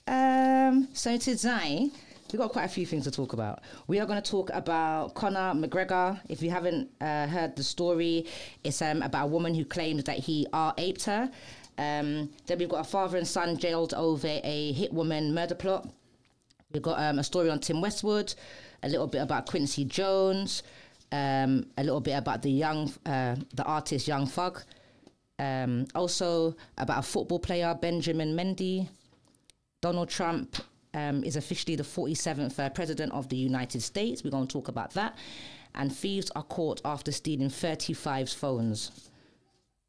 So today, we've got quite a few things to talk about. We are going to talk about Conor McGregor. If you haven't heard the story, it's about a woman who claimed that he raped her. Then we've got a father and son jailed over a hit woman murder plot. We've got a story on Tim Westwood, a little bit about Quincy Jones, a little bit about the artist Young Thug. Also about a football player, Benjiman Mendy. Donald Trump is officially the 47th president of the United States. We're going to talk about that. And thieves are caught after stealing 35 phones.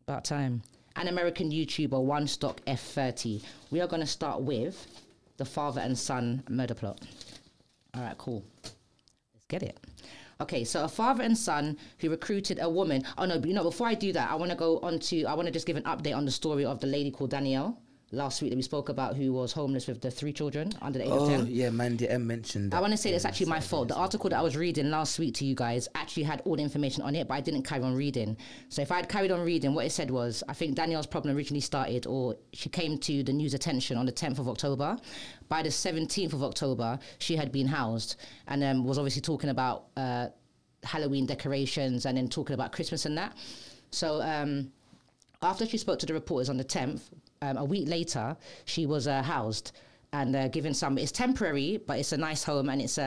About time. An American YouTuber, One Stock F30. We are going to start with the father and son murder plot. All right, cool. Let's get it. Okay, so a father and son who recruited a woman. Oh, no, but before I do that, I want to just give an update on the story of the lady called Danielle last week that we spoke about, who was homeless with the 3 children under the age of 10. Oh, yeah, Mandy M mentioned that. I want to say that's actually my fault. The article that I was reading last week to you guys actually had all the information on it, but I didn't carry on reading. So if I had carried on reading, what it said was, I think Danielle's problem originally started, or she came to the news attention on the 10th of October. By the 17th of October, she had been housed and was obviously talking about Halloween decorations and then talking about Christmas and that. So after she spoke to the reporters on the 10th, a week later, she was housed and given it's temporary, but it's a nice home and it's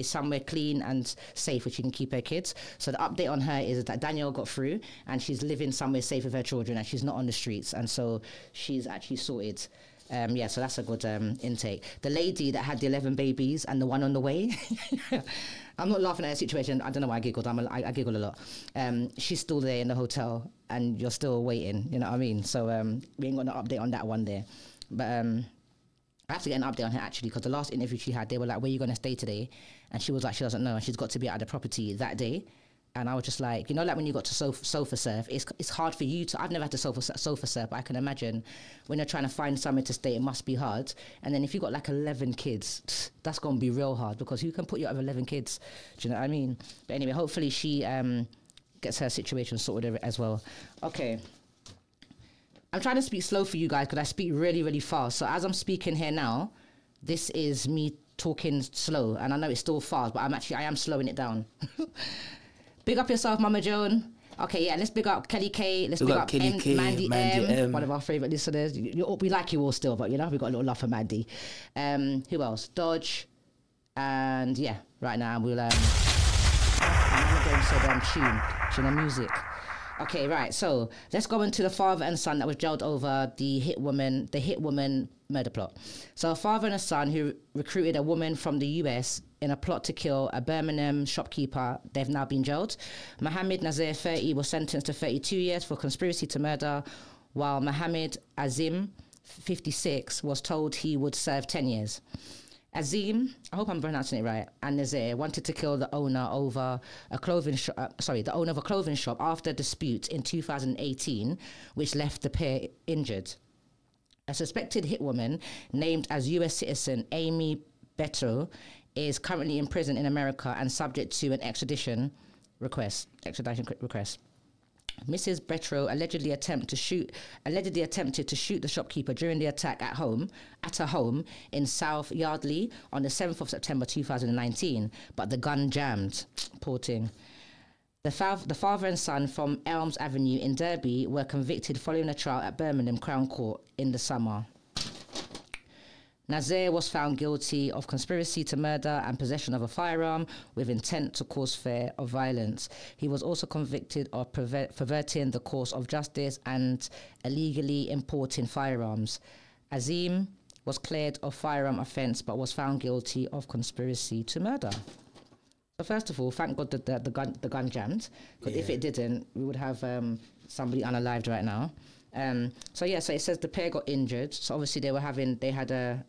somewhere clean and safe where she can keep her kids. So the update on her is that Danielle got through and she's living somewhere safe with her children and she's not on the streets. And so she's actually sorted. So that's a good intake. The lady that had the 11 babies and the one on the way, I'm not laughing at her situation. I don't know why I giggled. I giggle a lot. She's still there in the hotel and you're still waiting, you know what I mean? So we ain't got no update on that one there. But I have to get an update on her actually, because the last interview she had, they were like, where are you going to stay today? And she was like, she doesn't know. And she's got to be at the property that day. And I was just like, like when you got to sofa surf, it's hard for you to, I've never had to sofa surf, but I can imagine when you're trying to find somewhere to stay, it must be hard. And then if you've got like 11 kids, that's going to be real hard, because who can put you out of 11 kids? Do you know what I mean? But anyway, hopefully she gets her situation sorted as well. Okay. I'm trying to speak slow for you guys because I speak really, really fast. So as I'm speaking here now, this is me talking slow. And I know it's still fast, but I am slowing it down. Big up yourself, Mama Joan. Okay, yeah, let's big up Kelly K. Let's big up Kelly K, Mandy M, one of our favourite listeners. We like you all still, but we got a little love for Mandy. Who else? Dodge. And yeah, right now we'll tune the music. Okay, right. So let's go into the father and son that was jailed over the hit woman murder plot. So a father and a son who recruited a woman from the US in a plot to kill a Birmingham shopkeeper. They've now been jailed. Mohammed Nazir, 30, was sentenced to 32 years for conspiracy to murder, while Mohammed Azim, 56, was told he would serve 10 years. Azim, I hope I'm pronouncing it right, and Nazir wanted to kill the owner over a clothing shop. The owner of a clothing shop after a dispute in 2018, which left the pair injured. A suspected hitwoman named as U.S. citizen Amy Beto is currently in prison in America and subject to an extradition request. Mrs. Betro allegedly attempted to shoot the shopkeeper during the attack at her home in South Yardley on the 7th of September 2019, but the gun jammed. Poor thing. The father and son from Elms Avenue in Derby were convicted following a trial at Birmingham Crown Court in the summer. Nazir was found guilty of conspiracy to murder and possession of a firearm with intent to cause fear of violence. He was also convicted of perverting the course of justice and illegally importing firearms. Azim was cleared of firearm offence but was found guilty of conspiracy to murder. So first of all, thank God that the gun jammed, because if it didn't, we would have somebody unalived right now. So it says the pair got injured. So obviously they had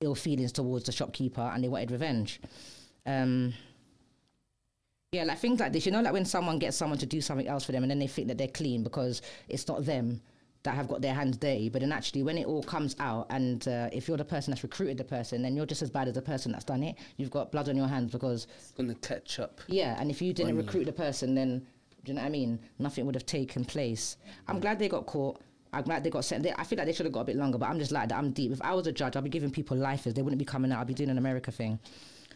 ill feelings towards the shopkeeper and they wanted revenge. Things like this, like when someone gets someone to do something else for them and then they think that they're clean because it's not them that have got their hands dirty, but then actually when it all comes out and if you're the person that's recruited the person, then you're just as bad as the person that's done it. You've got blood on your hands because it's gonna catch up. Yeah, and if you didn't recruit the person, then do you know what I mean? Nothing would have taken place. I'm glad they got caught. I'm glad they got sent. I feel like they should have got a bit longer, but I'm just like that. I'm deep. If I was a judge, I'd be giving people lifers. They wouldn't be coming out. I'd be doing an America thing.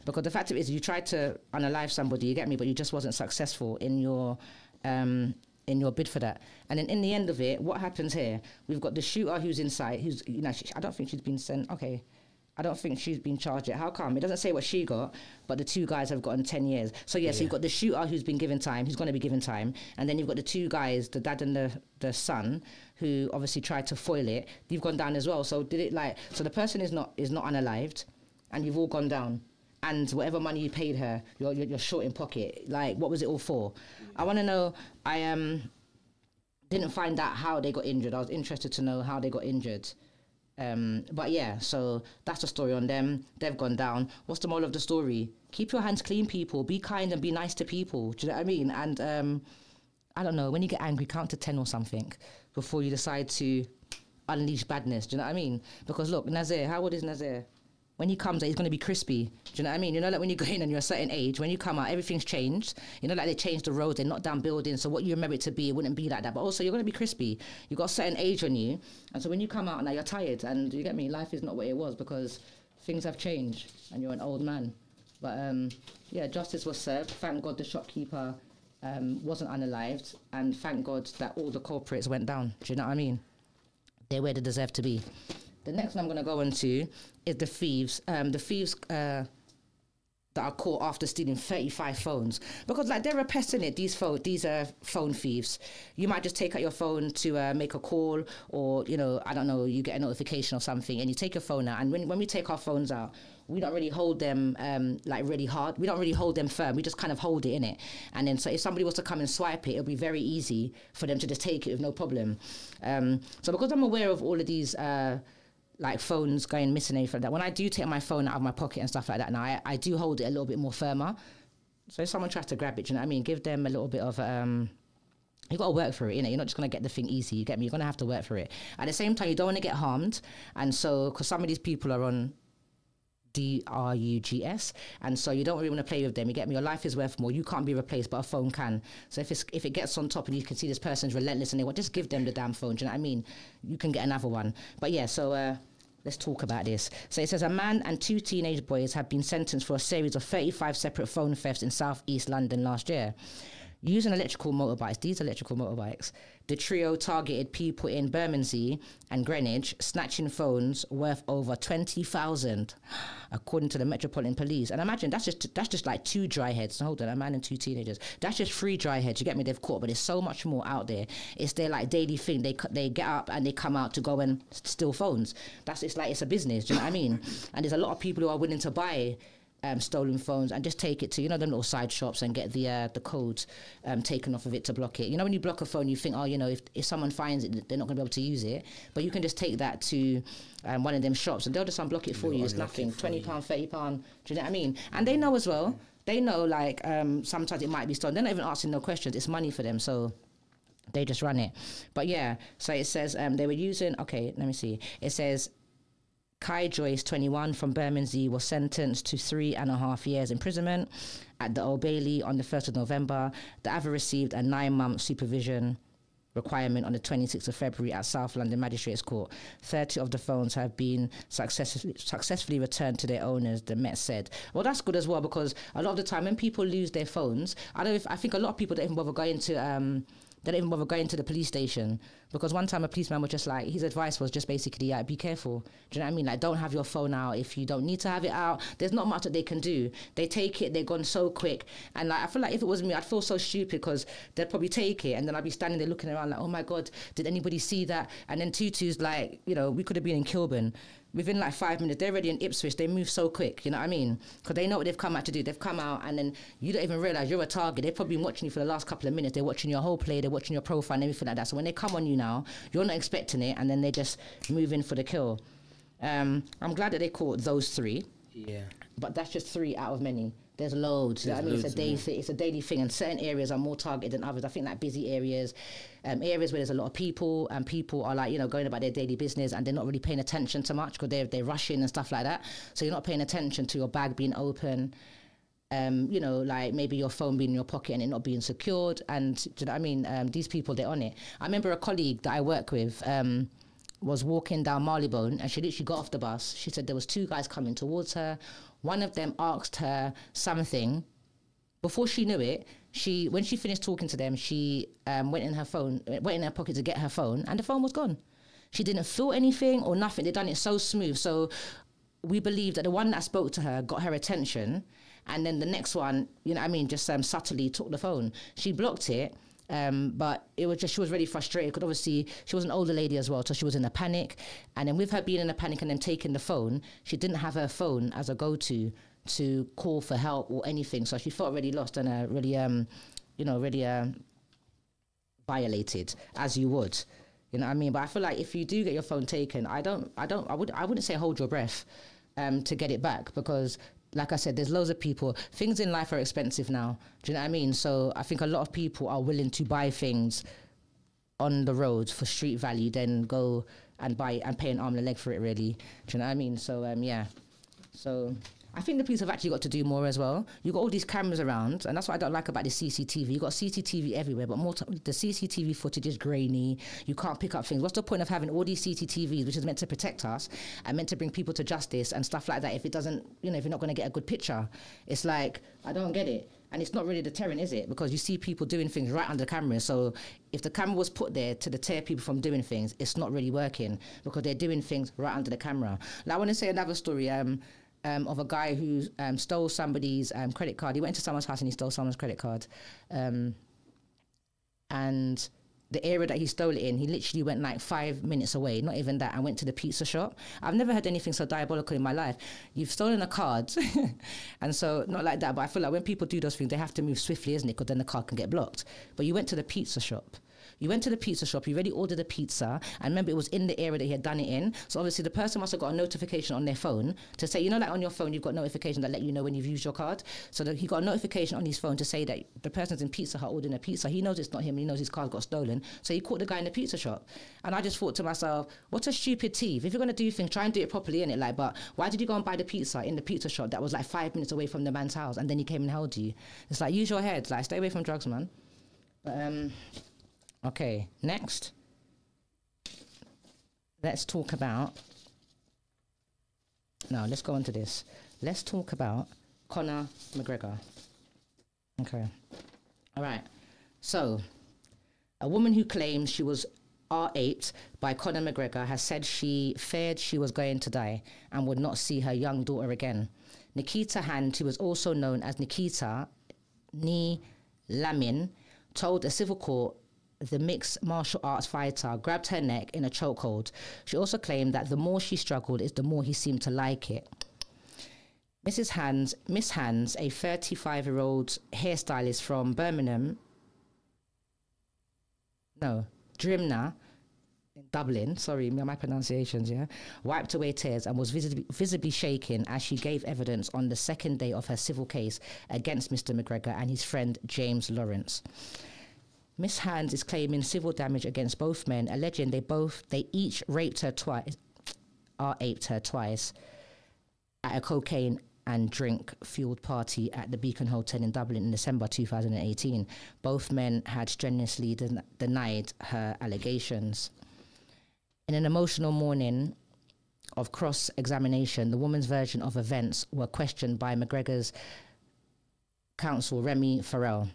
Because the fact of it is, you tried to unalive somebody, you get me, but you just wasn't successful in your bid for that. And then in the end of it, what happens here? We've got the shooter who's inside, who's, you know, I don't think she's been sent. Okay. I don't think she's been charged yet. How come? It doesn't say what she got, but the two guys have gotten 10 years. So, so you've got the shooter who's been given time, who's going to be given time. And then you've got the two guys, the dad and the son, who obviously tried to foil it. You've gone down as well. So so the person is not unalived, and you've all gone down. And whatever money you paid her, you're short in pocket. Like, what was it all for? I want to know, I didn't find out how they got injured. I was interested to know how they got injured. But yeah, so that's the story on them. They've gone down. What's the moral of the story? Keep your hands clean, people. Be kind and be nice to people. Do you know what I mean? And I don't know, when you get angry, count to 10 or something before you decide to unleash badness. Do you know what I mean? Because look, Nazir, how old is Nazir? When he comes out, he's going to be crispy. Do you know what I mean? You know, like when you go in and you're a certain age, when you come out, everything's changed. You know, like they changed the roads, they knocked down buildings. So what you remember it to be, it wouldn't be like that. But also, you're going to be crispy. You've got a certain age on you. And so when you come out now, you're tired. And you get me? Life is not what it was because things have changed and you're an old man. But yeah, justice was served. Thank God the shopkeeper wasn't unalived. And thank God that all the culprits went down. Do you know what I mean? They're where they deserve to be. The next one I'm going to go into is the thieves. The thieves that are caught after stealing 35 phones. Because, like, they're a pest, in it, these phone thieves. You might just take out your phone to make a call or, you know, I don't know, you get a notification or something and you take your phone out. And when we take our phones out, we don't really hold them, like, really hard. We don't really hold them firm. We just kind of hold it, innit? And then, so if somebody was to come and swipe it, it'll be very easy for them to just take it with no problem. So because I'm aware of all of these... like phones going missing and anything like that. When I do take my phone out of my pocket and stuff like that now, I do hold it a little bit more firmer. So if someone tries to grab it, do you know what I mean? Give them a little bit of, you got to work for it, you know? You're not just going to get the thing easy, you get me? You're going to have to work for it. At the same time, you don't want to get harmed. And so, because some of these people are on drugs, and so you don't really want to play with them, you get me? Your life is worth more. You can't be replaced, but a phone can. So if it gets on top and you can see this person's relentless and they want, just give them the damn phone, do you know what I mean? You can get another one. But yeah, so let's talk about this. So it says a man and two teenage boys have been sentenced for a series of 35 separate phone thefts in South East London last year. Using electrical motorbikes, the trio targeted people in Bermondsey and Greenwich, snatching phones worth over 20,000, according to the Metropolitan Police. And imagine that's just like two dry heads. Hold on, a man and two teenagers. That's just three dry heads. You get me? They've caught, but there's so much more out there. It's their like daily thing. They get up and they come out to go and steal phones. It's a business. Do you know what I mean? And there's a lot of people who are willing to buy stolen phones and just take it to, you know, them little side shops and get the codes taken off of it to block it. You know, when you block a phone, you think, oh, you know, if someone finds it, they're not going to be able to use it. But you can just take that to one of them shops and they'll just unblock it for you. It's nothing. £20, £30. Do you know what I mean? And they know as well. They know, like, sometimes it might be stolen. They're not even asking no questions. It's money for them. So they just run it. But yeah, so it says they were using, okay, let me see. It says Kai Joyce, 21, from Bermondsey, was sentenced to 3.5 years imprisonment at the Old Bailey on the 1st of November. The other received a 9-month supervision requirement on the 26th of February at South London Magistrates Court. 30 of the phones have been successfully returned to their owners, the Met said. Well, that's good as well, because a lot of the time when people lose their phones, I think a lot of people don't even bother going to... They don't even bother going to the police station, because one time a policeman was just like, his advice was just basically, be careful. Do you know what I mean? Like, don't have your phone out if you don't need to have it out. There's not much that they can do. They take it, they're gone so quick. And like, I feel like if it was me, I'd feel so stupid, because they'd probably take it and then I'd be standing there looking around like, oh my God, did anybody see that? And then Tutu's like, you know, we could have been in Kilburn. Within like 5 minutes, they're already in Ipswich. They move so quick, you know what I mean? Because they know what they've come out to do. They've come out and then you don't even realise you're a target. They've probably been watching you for the last couple of minutes. They're watching your whole play. They're watching your profile and everything like that. So when they come on you now, you're not expecting it, and then they just move in for the kill. I'm glad that they caught those three. Yeah. But that's just 3 out of many. There's loads. I mean, it's a daily thing, and certain areas are more targeted than others. I think like busy areas, areas where there's a lot of people, and people are like, you know, going about their daily business, and they're not really paying attention to much because they're rushing and stuff like that. So you're not paying attention to your bag being open. You know, like maybe your phone being in your pocket and it not being secured. And do you know what I mean? These people, they're on it. I remember a colleague that I work with was walking down Marylebone, and she literally got off the bus. She said there was 2 guys coming towards her. One of them asked her something. Before she knew it, when she finished talking to them, she went in her pocket to get her phone, and the phone was gone. She didn't feel anything or nothing. They'd done it so smooth. So we believe that the one that spoke to her got her attention, and then the next one, you know what I mean, just subtly took the phone. She blocked it, but it was just, she was really frustrated because obviously she was an older lady as well, so she was in a panic. And then with her being in a panic and then taking the phone, she didn't have her phone as a go-to to call for help or anything. So she felt really lost and really, violated, as you would. You know what I mean? But I feel like if you do get your phone taken, I wouldn't say hold your breath to get it back, because like I said, there's loads of people. Things in life are expensive now. Do you know what I mean? So I think a lot of people are willing to buy things on the road for street value, then go and buy it and pay an arm and a leg for it, really. Do you know what I mean? So, yeah. So I think the police have actually got to do more as well. You've got all these cameras around, and that's what I don't like about the CCTV. You've got CCTV everywhere, but the CCTV footage is grainy. You can't pick up things. What's the point of having all these CCTVs, which is meant to protect us and meant to bring people to justice and stuff like that, if it doesn't, you know, if you're not going to get a good picture? It's like, I don't get it. And it's not really deterrent, is it? Because you see people doing things right under the camera. So if the camera was put there to deter people from doing things, it's not really working, because they're doing things right under the camera. Now, I want to say another story. Of a guy who stole somebody's credit card. He went to someone's house and he stole someone's credit card. And the area that he stole it in, he literally went like 5 minutes away, not even that, and went to the pizza shop. I've never heard anything so diabolical in my life. You've stolen a card, and so, not like that, but I feel like when people do those things, they have to move swiftly, isn't it? Because then the card can get blocked. But you went to the pizza shop. You went to the pizza shop, you already ordered a pizza, and remember, it was in the area that he had done it in. So obviously the person must have got a notification on their phone to say, you know, like on your phone, you've got notifications that let you know when you've used your card. So that he got a notification on his phone to say that the person's in Pizza Hut ordering a pizza. He knows it's not him, he knows his card got stolen. So he caught the guy in the pizza shop. And I just thought to myself, what a stupid thief. If you're going to do things, try and do it properly, innit? Like, but why did you go and buy the pizza in the pizza shop that was like 5 minutes away from the man's house, and then he came and held you? It's like, use your head. Like, stay away from drugs, man. But, okay, next. Let's talk about... No, let's go on to this. Let's talk about Conor McGregor. Okay. All right. So, a woman who claims she was R8 by Conor McGregor has said she feared she was going to die and would not see her young daughter again. Nikita Hand, who was also known as Nikita Ni Lamin, told a civil court the mixed martial arts fighter grabbed her neck in a chokehold. She also claimed that the more she struggled, the more he seemed to like it. Miss Hands, a 35-year-old hairstylist from Drimna, in Dublin, sorry, my pronunciations, yeah, wiped away tears and was visibly shaken as she gave evidence on the second day of her civil case against Mr. McGregor and his friend James Lawrence. Miss Hands is claiming civil damage against both men, alleging they each raped her twice at a cocaine and drink-fueled party at the Beacon Hotel in Dublin in December 2018. Both men had strenuously denied her allegations. In an emotional morning of cross-examination, the woman's version of events were questioned by McGregor's counsel, Remy Farrell.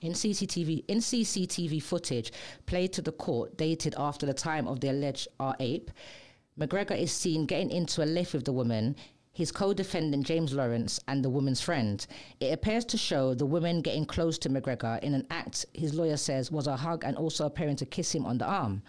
In CCTV footage played to the court dated after the time of the alleged rape, McGregor is seen getting into a lift with the woman, his co-defendant James Lawrence, and the woman's friend. It appears to show the woman getting close to McGregor in an act his lawyer says was a hug and also appearing to kiss him on the arm.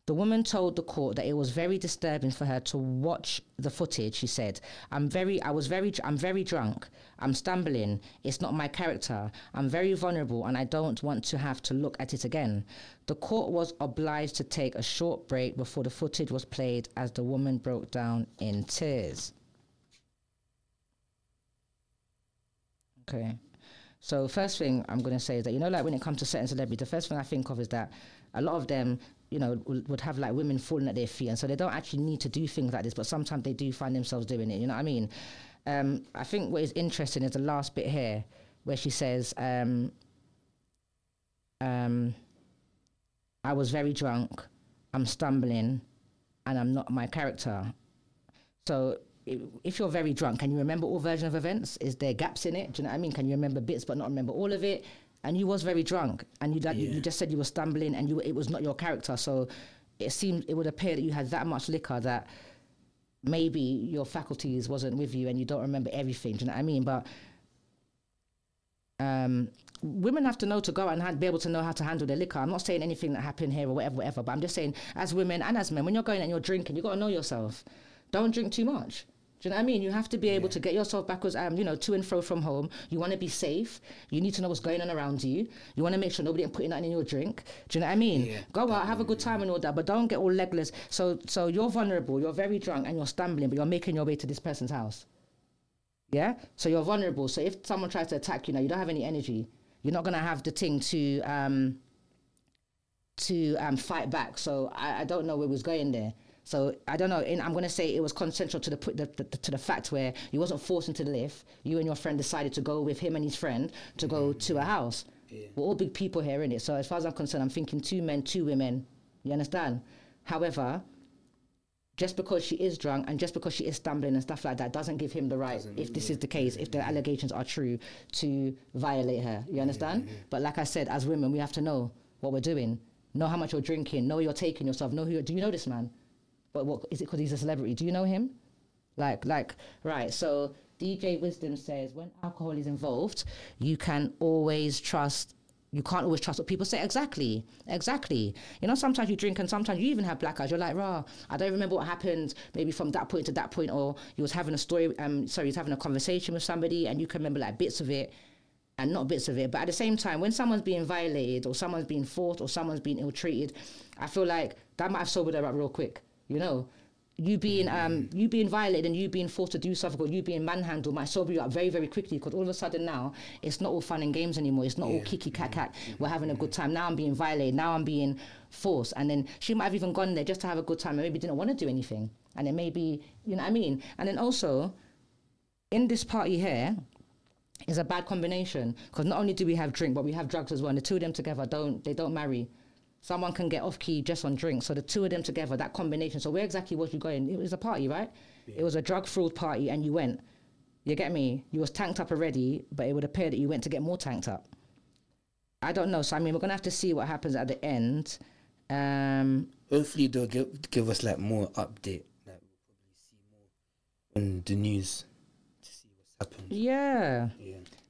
The woman told the court that it was very disturbing for her to watch the footage. She said, I'm very drunk. I'm stumbling. It's not my character. I'm very vulnerable and I don't want to have to look at it again. The court was obliged to take a short break before the footage was played as the woman broke down in tears. Okay. So first thing I'm going to say is that, you know, like when it comes to certain celebrities, the first thing I think of is that a lot of them, you know, would have like women falling at their feet, and so they don't actually need to do things like this, but sometimes they do find themselves doing it, you know what I mean? I think what is interesting is the last bit here, where she says, I was very drunk, I'm stumbling, and I'm not my character. So if you're very drunk, can you remember all versions of events? Is there gaps in it? Do you know what I mean? Can you remember bits but not remember all of it? And you was very drunk, and you just said you were stumbling, and it was not your character. So it would appear that you had that much liquor that maybe your faculties wasn't with you, and you don't remember everything. Do you know what I mean? But women have to know to go out and be able to know how to handle their liquor. I'm not saying anything that happened here or whatever, but I'm just saying, as women and as men, when you're going and you're drinking, you got to know yourself. Don't drink too much. Do you know what I mean? You have to be able to get yourself backwards, to and fro from home. You want to be safe. You need to know what's going on around you. You want to make sure nobody ain't putting nothing in your drink. Do you know what I mean? Yeah. Go out, have a good time and all that, but don't get all legless. So you're vulnerable, you're very drunk and you're stumbling, but you're making your way to this person's house. Yeah? So you're vulnerable. So if someone tries to attack you now, you don't have any energy. You're not going to have the thing to fight back. So I don't know where it was going there. So I don't know. I'm going to say it was consensual to the fact where he wasn't forced into the lift. You and your friend decided to go with him and his friend to go to a house. Yeah. We're all big people here, innit? So as far as I'm concerned, I'm thinking 2 men, 2 women. You understand? However, just because she is drunk and just because she is stumbling and stuff like that doesn't give him the right, if this is the case, if the allegations are true, to violate her. You understand? But like I said, as women, we have to know what we're doing. Know how much you're drinking. Know you're taking yourself. Know do you know this man? But what is it because he's a celebrity? Do you know him? Right. So DJ Wisdom says, when alcohol is involved, you can't always trust what people say. Exactly. You know, sometimes you drink and sometimes you even have black eyes. You're like, rah, I don't remember what happened maybe from that point to that point, or you was having you was having a conversation with somebody and you can remember like bits of it and not bits of it. But at the same time, when someone's being violated or someone's being forced or someone's being ill-treated, I feel like that might have sobered her up real quick. You know, you being violated and you being forced to do something or you being manhandled might sober you up very, very quickly, because all of a sudden now it's not all fun and games anymore. It's not all kiki cat. We're having a good time. Now I'm being violated. Now I'm being forced. And then she might have even gone there just to have a good time and maybe didn't want to do anything. And then maybe, you know what I mean? And then also, in this party here, is a bad combination, because not only do we have drink, but we have drugs as well. And the two of them together don't marry. Someone can get off key just on drink. So the two of them together, that combination. So where exactly was you going? It was a party, right? Yeah. It was a drug-filled party and you went. You get me? You was tanked up already, but it would appear that you went to get more tanked up. I don't know. So, I mean, we're going to have to see what happens at the end. Hopefully they'll give us like more update. Like we'll probably see more on the news to see what's happened. Yeah.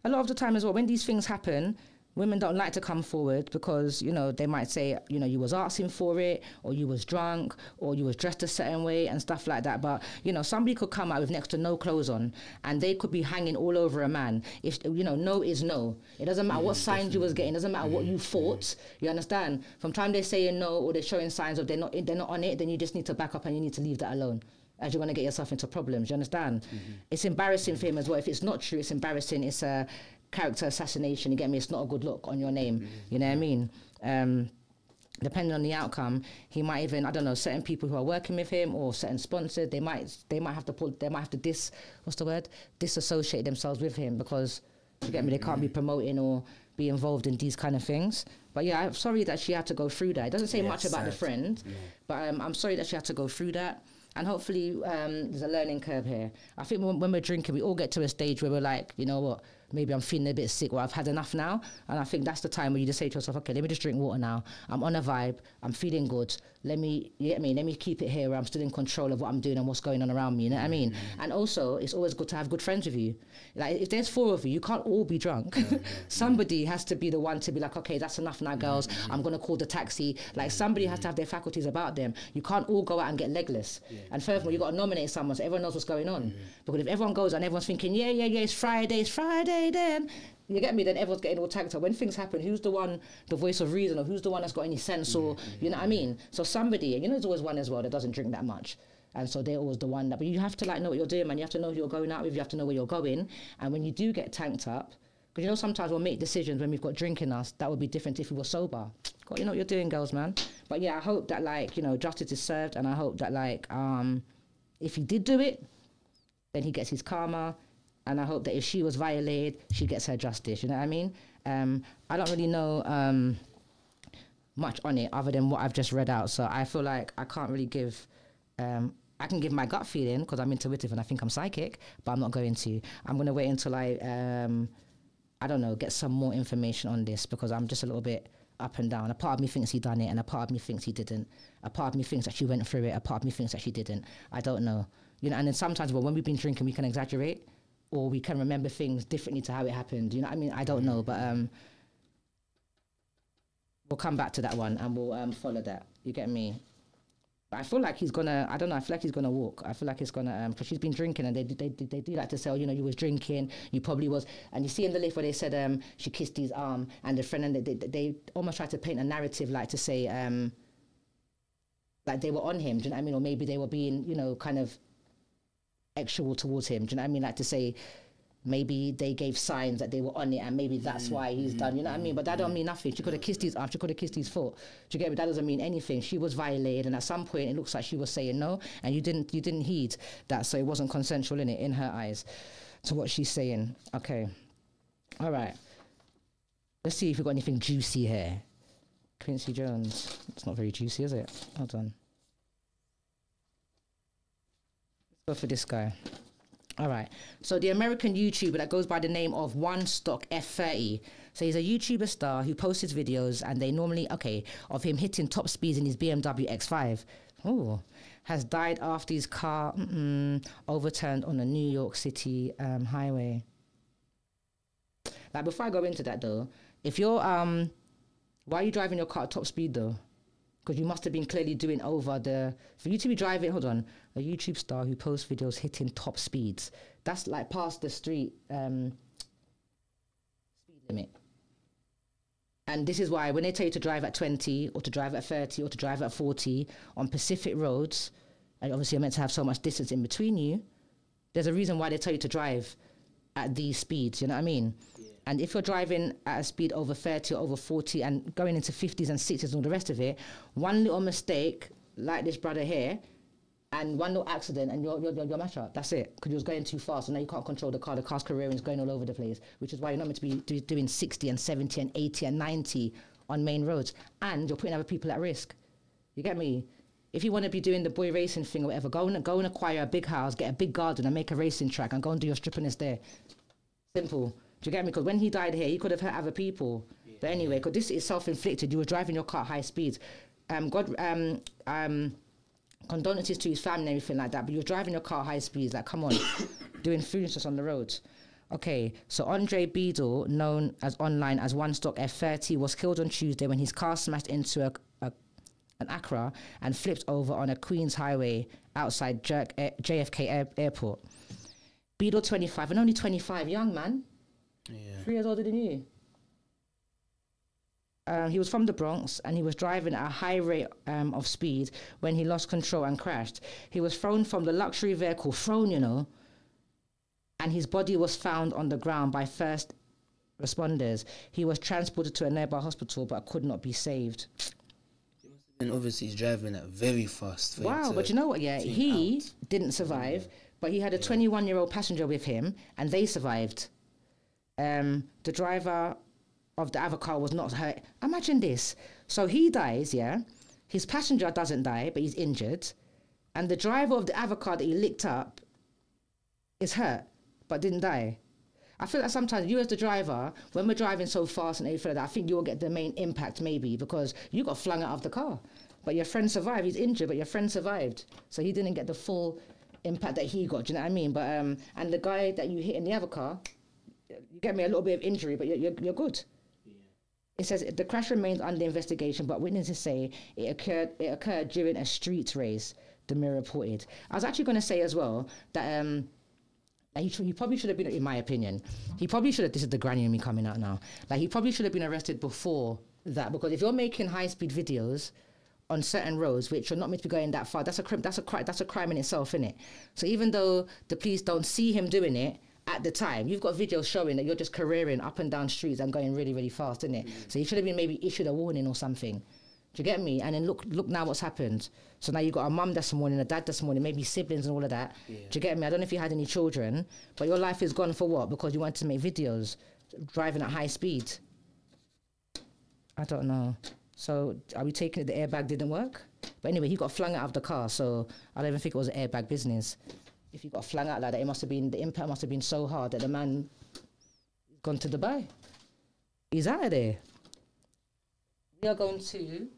A lot of the time as well, when these things happen, women don't like to come forward because, you know, they might say, you know, you was asking for it, or you was drunk, or you was dressed a certain way and stuff like that. But, you know, somebody could come out with next to no clothes on and they could be hanging all over a man. If, you know, no is no. It doesn't matter what signs you was getting. It doesn't matter what you thought. You understand? From time they're saying no or they're showing signs of they're not on it, then you just need to back up and you need to leave that alone, as you're going to get yourself into problems. You understand? It's embarrassing for him as well. If it's not true, it's embarrassing. It's a character assassination. You get me? It's not a good look on your name. You know what I mean? Depending on the outcome, he might even, I don't know, certain people who are working with him or certain sponsors, they might have to disassociate themselves with him, because, you get me, they can't be promoting or be involved in these kind of things. But yeah, I'm sorry that she had to go through that. It doesn't say much about the friend, but I'm sorry that she had to go through that. And hopefully there's a learning curve here. I think when we're drinking, we all get to a stage where we're like, you know what, maybe I'm feeling a bit sick, or I've had enough now. And I think that's the time where you just say to yourself, okay, let me just drink water now. I'm on a vibe. I'm feeling good. Let me keep it here where I'm still in control of what I'm doing and what's going on around me. You know what I mean? And also, it's always good to have good friends with you. Like, if there's 4 of you, you can't all be drunk. Somebody has to be the one to be like, okay, that's enough now, girls. I'm going to call the taxi. Like, somebody has to have their faculties about them. You can't all go out and get legless. And furthermore, you got to nominate someone so everyone knows what's going on. Because if everyone goes and everyone's thinking, yeah, it's Friday then, you get me, then everyone's getting all tagged up. When things happen, who's the one, the voice of reason, or who's the one that's got any sense, or, you know what I mean? So somebody, and you know, there's always one as well that doesn't drink that much. And so they're always the one that, but you have to like know what you're doing, man. You have to know who you're going out with, you have to know where you're going. And when you do get tanked up, because you know, sometimes we'll make decisions when we've got drink in us that would be different if we were sober. God, you know what you're doing, girls, man. But yeah, I hope that, like, you know, justice is served, and I hope that, like, if he did do it, then he gets his karma. And I hope that if she was violated, she gets her justice. You know what I mean? I don't really know much on it other than what I've just read out. So I feel like I can't really give... I can give my gut feeling because I'm intuitive and I think I'm psychic, but I'm not going to. I'm going to wait until I don't know, get some more information on this because I'm just a little bit up and down. A part of me thinks he done it and a part of me thinks he didn't. A part of me thinks that she went through it. A part of me thinks that she didn't. I don't know. You know, and then sometimes when we've been drinking, we can exaggerate or we can remember things differently to how it happened. You know what I mean? I don't know, but we'll come back to that one and we'll follow that. You get me? But I feel like he's gonna, I don't know, I feel like he's gonna walk. I feel like it's gonna, because she's been drinking and they do like to say, oh, you know, you was drinking, you probably was. And you see in the lift where they said she kissed his arm and the friend, and they almost tried to paint a narrative like to say, like they were on him, do you know what I mean? Or maybe they were being, you know, kind of sexual towards him, do you know what I mean? Like to say, maybe they gave signs that they were on it and maybe that's why he's done, you know what I mean? But that don't mean nothing. She could have kissed his arm, she could have kissed his foot. Do you get me? That doesn't mean anything. She was violated and at some point it looks like she was saying no and you didn't heed that, so it wasn't consensual in her eyes to what she's saying. Okay. All right. Let's see if we've got anything juicy here. Quincy Jones. It's not very juicy, is it? Hold on. Let's go for this guy. All right. So the American YouTuber that goes by the name of One Stock F30. So he's a YouTuber star who posts his videos and they normally, of him hitting top speeds in his BMW X5. Oh, has died after his car overturned on a New York City highway. Like before I go into that though, if you're, why are you driving your car at top speed though? Because you must have been clearly doing over for you to be driving, hold on, a YouTube star who posts videos hitting top speeds. That's like past the street speed limit. And this is why when they tell you to drive at 20 or to drive at 30 or to drive at 40 on Pacific roads, and obviously you're meant to have so much distance in between you, there's a reason why they tell you to drive at these speeds, you know what I mean? Yeah. And if you're driving at a speed over 30 or over 40 and going into 50s and 60s and all the rest of it, one little mistake, like this brother here, and one little accident and you're mashed up. That's it. Because you was going too fast and now you can't control the car. The car's careering is going all over the place, which is why you're not meant to be doing 60 and 70 and 80 and 90 on main roads. And you're putting other people at risk. You get me? If you want to be doing the boy racing thing or whatever, go and acquire a big house, get a big garden and make a racing track and go and do your strippiness there. Simple. Do you get me? Because when he died here, he could have hurt other people. Yeah. But anyway, because this is self-inflicted. You were driving your car at high speeds. Condolences to his family and everything like that, but you're driving your car at high speeds. Like, come on, doing foolishness on the roads. Okay, so Andre Beadle, known as online as One Stock F30, was killed on Tuesday when his car smashed into an Acura and flipped over on a Queens highway outside JFK Airport. Beadle, 25, and only 25, young man. Yeah. 3 years older than you. He was from the Bronx and he was driving at a high rate of speed when he lost control and crashed. He was thrown from the luxury vehicle, and his body was found on the ground by first responders. He was transported to a nearby hospital but could not be saved. And obviously he's driving at very fast. Wow, but you know what, yeah, he didn't survive, but he had a 21-year-old passenger with him and they survived. The driver of the other car was not hurt. Imagine this. So he dies, yeah? His passenger doesn't die, but he's injured. And the driver of the other car that he licked up is hurt, but didn't die. I feel like sometimes you as the driver, when we're driving so fast and everything like that, I think you'll get the main impact maybe because you got flung out of the car. But your friend survived. He's injured, but your friend survived. So he didn't get the full impact that he got, do you know what I mean? But and the guy that you hit in the other car, you get me a little bit of injury, but you're good. It says the crash remains under investigation, but witnesses say it occurred during a street race, the Mirror reported. I was actually going to say as well that he probably should have been, in my opinion, he probably should have, this is the granny in me coming out now, like he probably should have been arrested before that, because if you're making high-speed videos on certain roads which are not meant to be going that far, that's a crime in itself, innit? So even though the police don't see him doing it, at the time, you've got videos showing that you're just careering up and down streets and going really, really fast, innit? So you should have been maybe issued a warning or something. Do you get me? And then look now what's happened. So now you got a mum that's mourning, a dad that's mourning, maybe siblings and all of that. Yeah. Do you get me? I don't know if you had any children, but your life is gone for what? Because you wanted to make videos, driving at high speed. I don't know. So are we taking it the airbag didn't work? But anyway, he got flung out of the car, so I don't even think it was an airbag business. If he got flung out like that, the impact must have been so hard that the man gone to Dubai. He's out of there. We are going to...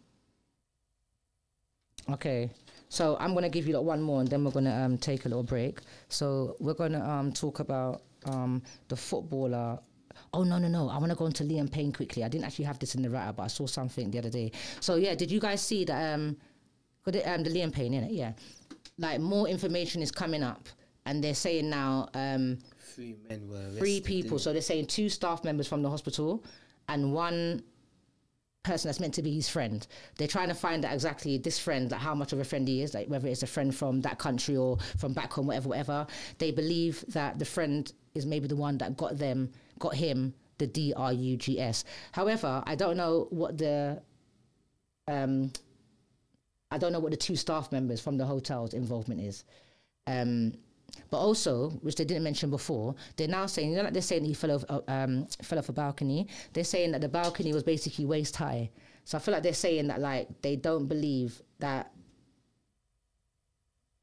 Okay, so I'm going to give you one more and then we're going to take a little break. So we're going to talk about the footballer. Oh, no. I want to go into Liam Payne quickly. I didn't actually have this in the write-up, but I saw something the other day. So, yeah, did you guys see that the Liam Payne, innit? Yeah. Like, more information is coming up. And they're saying now... 3 men were arrested. 3 people. So they're saying 2 staff members from the hospital and 1... person that's meant to be his friend. They're trying to find out exactly this friend, like how much of a friend he is, like whether it's a friend from that country or from back home, whatever. They believe that the friend is maybe the one that got him the drugs. However, I don't know what the 2 staff members from the hotel's involvement is. But also, which they didn't mention before, they're now saying, like they're saying he fell off a balcony. They're saying that the balcony was basically waist high. So I feel like they're saying that like they don't believe that.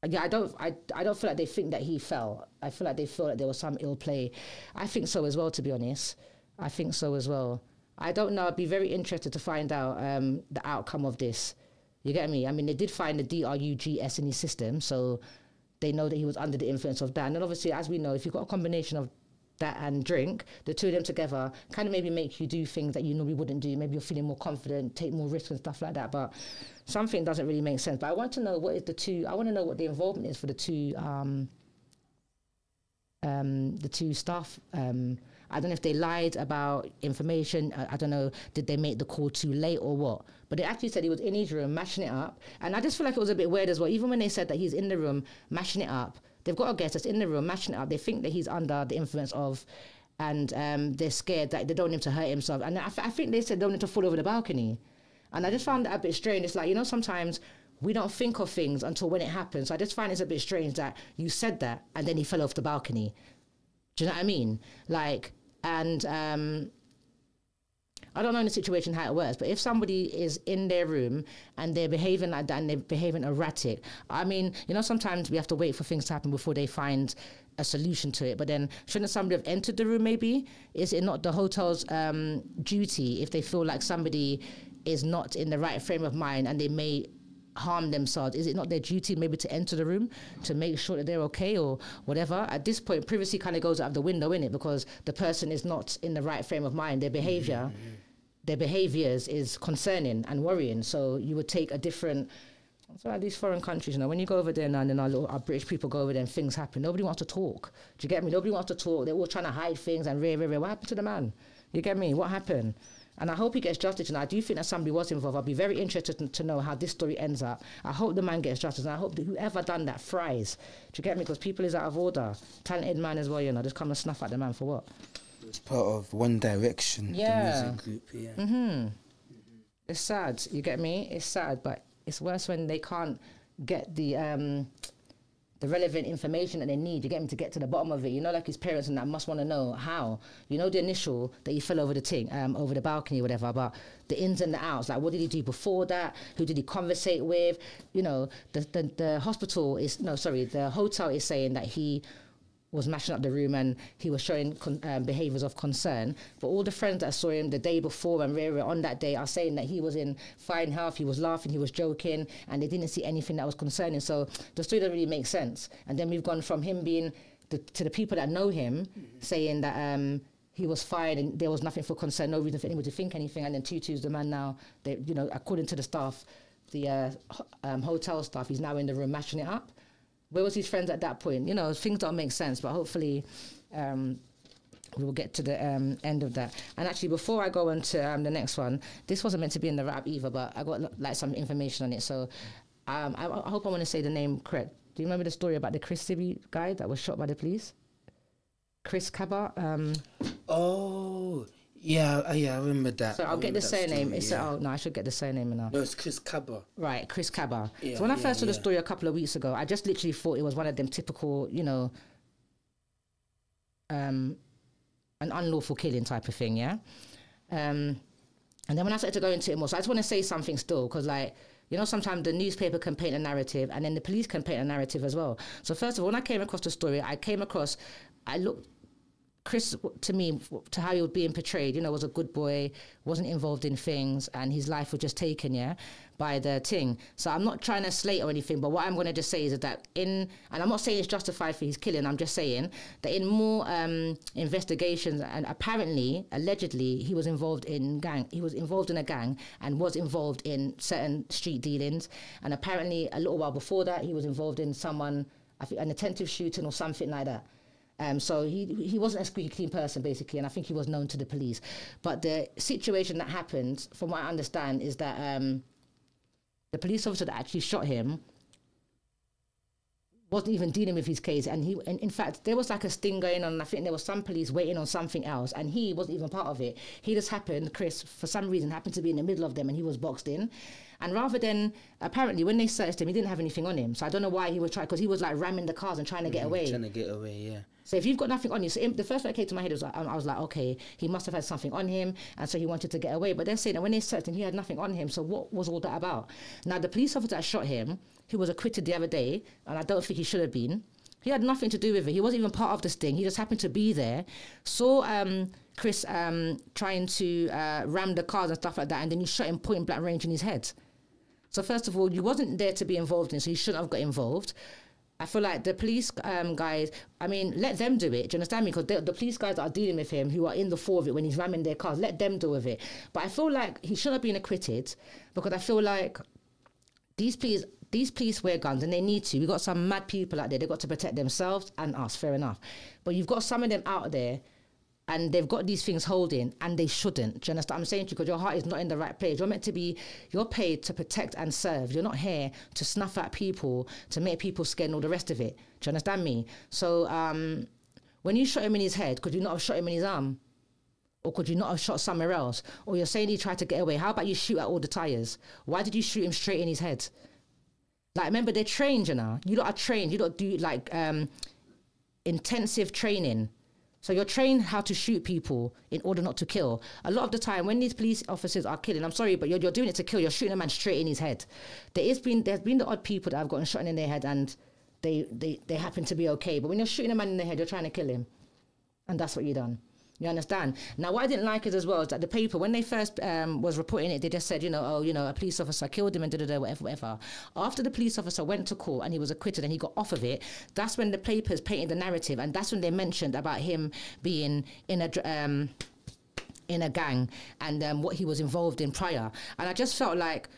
Yeah, I don't feel like they think that he fell. I feel like they feel like there was some ill play. I think so as well, to be honest. I think so as well. I don't know. I'd be very interested to find out the outcome of this. You get me? I mean, they did find the drugs in his system, so they know that he was under the influence of that. And then obviously, as we know, if you've got a combination of that and drink, the 2 of them together kind of maybe make you do things that you normally wouldn't do. Maybe you're feeling more confident, take more risks and stuff like that. But something doesn't really make sense. But I want to know I want to know what the involvement is for the 2 staff. I don't know if they lied about information. I don't know, did they make the call too late or what? But they actually said he was in his room mashing it up. And I just feel like it was a bit weird as well. Even when they said that he's in the room mashing it up, they've got a guest that's in the room mashing it up. They think that he's under the influence of, and they're scared that they don't want him to hurt himself. And I think they said they don't want him to fall over the balcony. And I just found that a bit strange. It's like, sometimes we don't think of things until when it happens. So I just find it's a bit strange that you said that and then he fell off the balcony. Do you know what I mean? Like, and I don't know in the situation how it works, but if somebody is in their room and they're behaving like that and they're behaving erratic, I mean, sometimes we have to wait for things to happen before they find a solution to it. But then shouldn't somebody have entered the room maybe? Is it not the hotel's duty if they feel like somebody is not in the right frame of mind and they may harm themselves? Is it not their duty maybe to enter the room to make sure that they're okay or whatever? At this point, privacy kind of goes out of the window, innit? Because the person is not in the right frame of mind. Their behaviors is concerning and worrying. So you would take a different... So like these foreign countries, when you go over there now and then our British people go over there and things happen, nobody wants to talk. Do you get me? Nobody wants to talk. They're all trying to hide things and rare. What happened to the man? You get me? What happened? And I hope he gets justice. And I do think that somebody was involved. I'll be very interested to know how this story ends up. I hope the man gets justice. And I hope that whoever done that fries. Do you get me? Because people is out of order. Talented man as well, just come and snuff at the man for what? It's part of One Direction, the music group, yeah. Mm-hmm. It's sad, you get me? It's sad, but it's worse when they can't get the relevant information that they need, you get me, to get to the bottom of it. Like his parents and that must want to know how. The initial that he fell over over the balcony or whatever, but the ins and the outs, like what did he do before that? Who did he conversate with? The hotel is saying that he was mashing up the room and he was showing behaviours of concern. But all the friends that saw him the day before and on that day are saying that he was in fine health, he was laughing, he was joking, and they didn't see anything that was concerning. So the story doesn't really make sense. And then we've gone from him being to the people that know him saying that he was fine and there was nothing for concern, no reason for anyone to think anything. And then Tutu's the man now, according to the staff, the hotel staff, he's now in the room mashing it up. Where was his friends at that point? Things don't make sense, but hopefully we will get to the end of that. And actually, before I go on to the next one, this wasn't meant to be in the wrap either, but I got some information on it. So I hope I want to say the name correct. Do you remember the story about the Chris Sibby guy that was shot by the police? Chris Cabot? Oh, Yeah, I remember that. So I'll get the surname. Story, I should get the surname now. No, it's Chris Cabba. Right, Chris Cabba. Yeah, so when I first saw the story a couple of weeks ago, I just literally thought it was one of them typical, an unlawful killing type of thing, yeah? And then when I started to go into it more, so I just want to say something still, because sometimes the newspaper can paint a narrative and then the police can paint a narrative as well. So first of all, when I came across the story, I looked, Chris, to me, to how he was being portrayed, was a good boy, wasn't involved in things, and his life was just taken, by the thing. So I'm not trying to slate or anything, but what I'm going to just say is that and I'm not saying it's justified for his killing, I'm just saying that in more investigations, and allegedly, he was involved in a gang and was involved in certain street dealings, and apparently a little while before that, he was involved in I think an attempted shooting or something like that. So he wasn't a squeaky clean person, basically, and I think he was known to the police. But the situation that happened, from what I understand, is that the police officer that actually shot him wasn't even dealing with his case, and in fact, there was like a sting going on, and I think there was some police waiting on something else, and he wasn't even part of it. Chris, for some reason, happened to be in the middle of them, and he was boxed in. And rather than, apparently, when they searched him, he didn't have anything on him. So I don't know why he was trying, because he was like ramming the cars and trying to get away. Trying to get away, yeah. So if you've got nothing on you, so the first thing that came to my head was, I was like, okay, he must have had something on him, and so he wanted to get away. But they're saying that when they searched him, he had nothing on him. So what was all that about? Now, the police officer that shot him, who was acquitted the other day, and I don't think he should have been, he had nothing to do with it. He wasn't even part of this thing. He just happened to be there, saw Chris trying to ram the cars and stuff like that, and then you shot him point blank range in his head. So first of all, you wasn't there to be involved in, so you shouldn't have got involved. I feel like the police guys, let them do it. Do you understand me? Because the police guys that are dealing with him, who are in the fore of it when he's ramming their cars, let them deal with it. But I feel like he should have been acquitted, because I feel like these police wear guns, and they need to. We've got some mad people out there. They've got to protect themselves and us, fair enough. But you've got some of them out there, and they've got these things holding, and they shouldn't. Do you understand what I'm saying to you? Because your heart is not in the right place. You're paid to protect and serve. You're not here to snuff at people, to make people scared and all the rest of it. Do you understand me? So when you shot him in his head, could you not have shot him in his arm? Or could you not have shot somewhere else? Or you're saying he tried to get away. How about you shoot at all the tyres? Why did you shoot him straight in his head? Like, remember, they're trained, You lot are trained. You don't do, intensive training. So you're trained how to shoot people in order not to kill. A lot of the time, when these police officers are killing, I'm sorry, but you're doing it to kill. You're shooting a man straight in his head. There's been the odd people that have gotten shot in their head and they happen to be okay. But when you're shooting a man in the head, you're trying to kill him. And that's what you done. You understand? Now, what I didn't like is as well is that the paper, when they first was reporting it, they just said, a police officer killed him and whatever. After the police officer went to court and he was acquitted and he got off of it, that's when the papers painted the narrative, and that's when they mentioned about him being in a gang and what he was involved in prior. And I just felt like,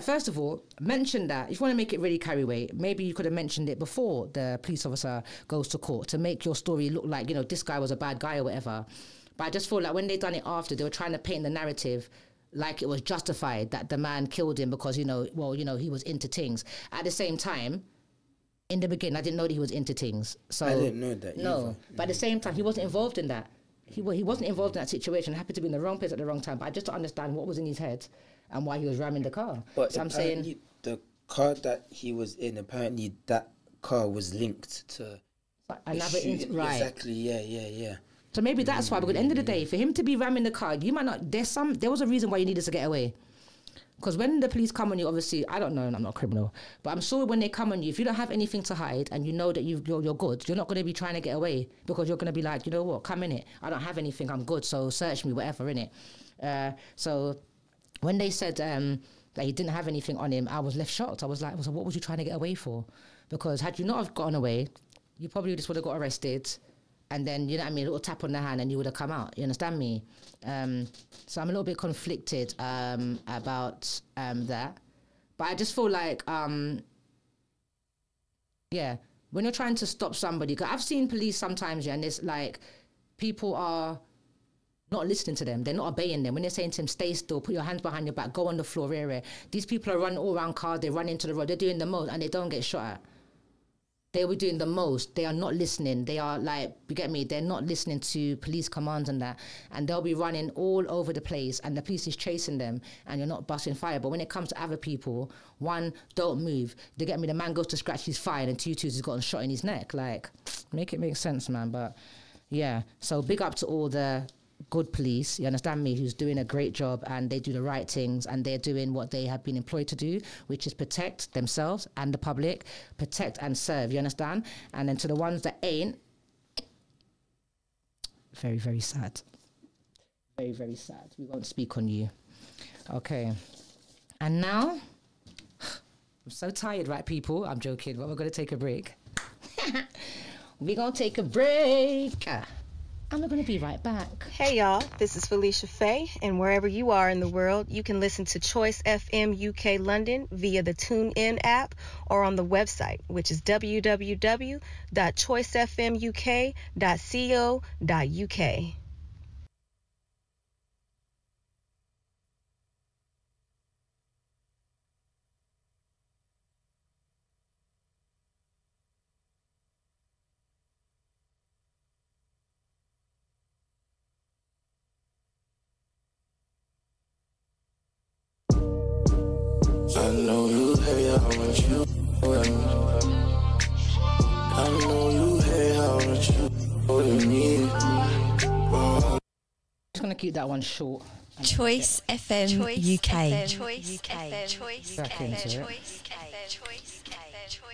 first of all, mention that. If you want to make it really carry weight, maybe you could have mentioned it before the police officer goes to court to make your story look like, this guy was a bad guy or whatever. But I just feel like when they done it after, they were trying to paint the narrative like it was justified that the man killed him because, he was into things. At the same time, in the beginning, I didn't know that he was into things. So I didn't know that No, but at the same time, he wasn't involved in that. He wasn't involved in that situation. Happened to be in the wrong place at the wrong time. But I just don't understand what was in his head and why he was ramming the car. But so I'm saying the car that he was in, apparently that car was linked to another right. Exactly, yeah. So maybe that's why, because at the end of the day, for him to be ramming the car, you might not, there was a reason why you needed to get away. Because when the police come on you, obviously, I don't know, and I'm not a criminal, but I'm sure when they come on you, if you don't have anything to hide and you know that you're good, you're not going to be trying to get away, because you're going to be like, you know what, come in it. I don't have anything, I'm good, so search me, whatever, innit? So when they said that he didn't have anything on him, I was left shocked. I was like, what was you trying to get away for? Because had you not have gotten away, you probably just would have got arrested, and then, you know what I mean, a little tap on the hand and you would have come out. You understand me? So I'm a little bit conflicted about that. But I just feel like, when you're trying to stop somebody, because I've seen police sometimes, and it's like people are not listening to them. They're not obeying them. When they're saying to them, stay still, put your hands behind your back, go on the floor area. These people are running all around cars, they run into the road, they're doing the most, and they don't get shot at. they were doing the most. They are not listening. They are like, you get me? They're not listening to police commands and that. And they'll be running all over the place and the police is chasing them and you're not busting fire. But when it comes to other people, one, don't move. They get me? The man goes to scratch his fire and Tutu's has got a shot in his neck. Like, make it make sense, man. But yeah, so big up to all the good police, you understand me, who's doing a great job and they do the right things and they're doing what they have been employed to do, which is protect themselves and the public, protect and serve, you understand? And then to the ones that ain't, very, very sad. Very, very sad. We won't speak on you. Okay. And now, I'm so tired, right, people? I'm joking, but we're going to take a break. We're going to take a break. And we're going to be right back. Hey, y'all. This is Felicia Faye, and wherever you are in the world, you can listen to Choice FMUK London via the TuneIn app or on the website, which is www.choicefmuk.co.uk. I know you hate how much you with me. I know you hate how much you with me. Just going to keep that one short. Choice FM UK. Choice FM. Choice Back into it.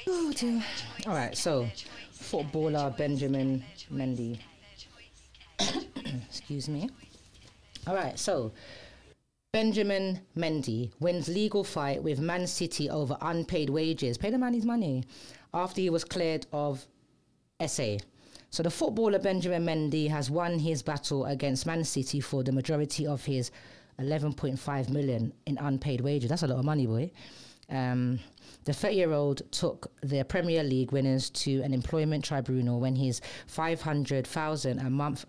Oh dear. All right, so footballer Benjiman Mendy. Excuse me. All right, so Benjiman Mendy wins legal fight with Man City over unpaid wages. Pay the man his money after he was cleared of SA. So the footballer Benjiman Mendy has won his battle against Man City for the majority of his 11.5 million in unpaid wages. That's a lot of money, boy. The 30-year-old took the Premier League winners to an employment tribunal when his 500,000 a month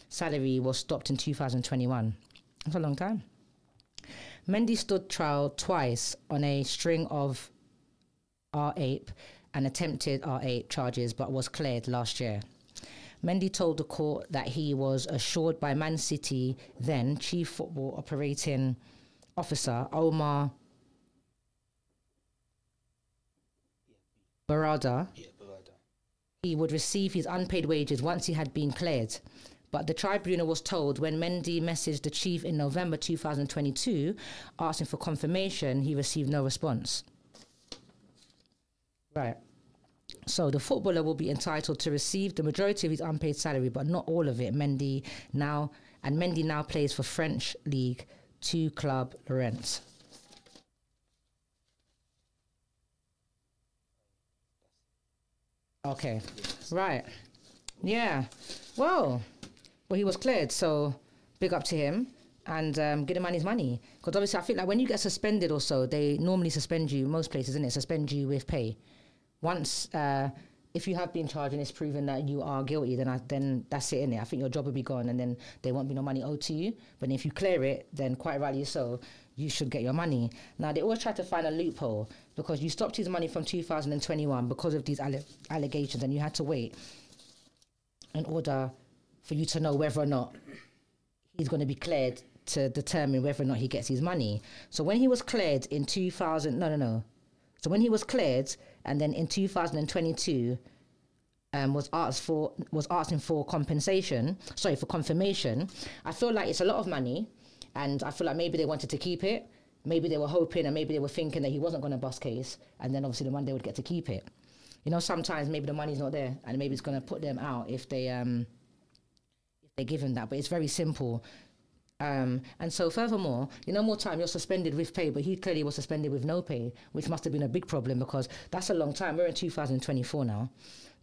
salary was stopped in 2021. That's a long time. Mendy stood trial twice on a string of R8 and attempted R8 charges, but was cleared last year. Mendy told the court that he was assured by Man City then Chief Football Operating Officer Omar Barada he would receive his unpaid wages once he had been cleared. But the tribunal was told when Mendy messaged the chief in November 2022 asking for confirmation, he received no response. Right. So the footballer will be entitled to receive the majority of his unpaid salary, but not all of it. Mendy now plays for French League 2 club Lorient. Okay. Right. Yeah. Well, he was cleared, so big up to him and get him man his money. Because obviously I think like when you get suspended or so, they normally suspend you, most places, isn't it? Suspend you with pay. Once, if you have been charged and it's proven that you are guilty, then that's it, innit? I think your job will be gone and then there won't be no money owed to you. But if you clear it, then quite rightly so, you should get your money. Now, they always try to find a loophole because you stopped his money from 2021 because of these allegations and you had to wait in order for you to know whether or not he's going to be cleared to determine whether or not he gets his money. So when he was cleared in So when he was cleared and then in 2022 was asking for confirmation, I feel like it's a lot of money and I feel like maybe they wanted to keep it. Maybe they were hoping and maybe they were thinking that he wasn't going to bust case and then obviously the one they would get to keep it. You know, sometimes maybe the money's not there and maybe it's going to put them out if they give him that, but it's very simple. And so furthermore, more time you're suspended with pay, but he clearly was suspended with no pay, which must have been a big problem because that's a long time. We're in 2024 now.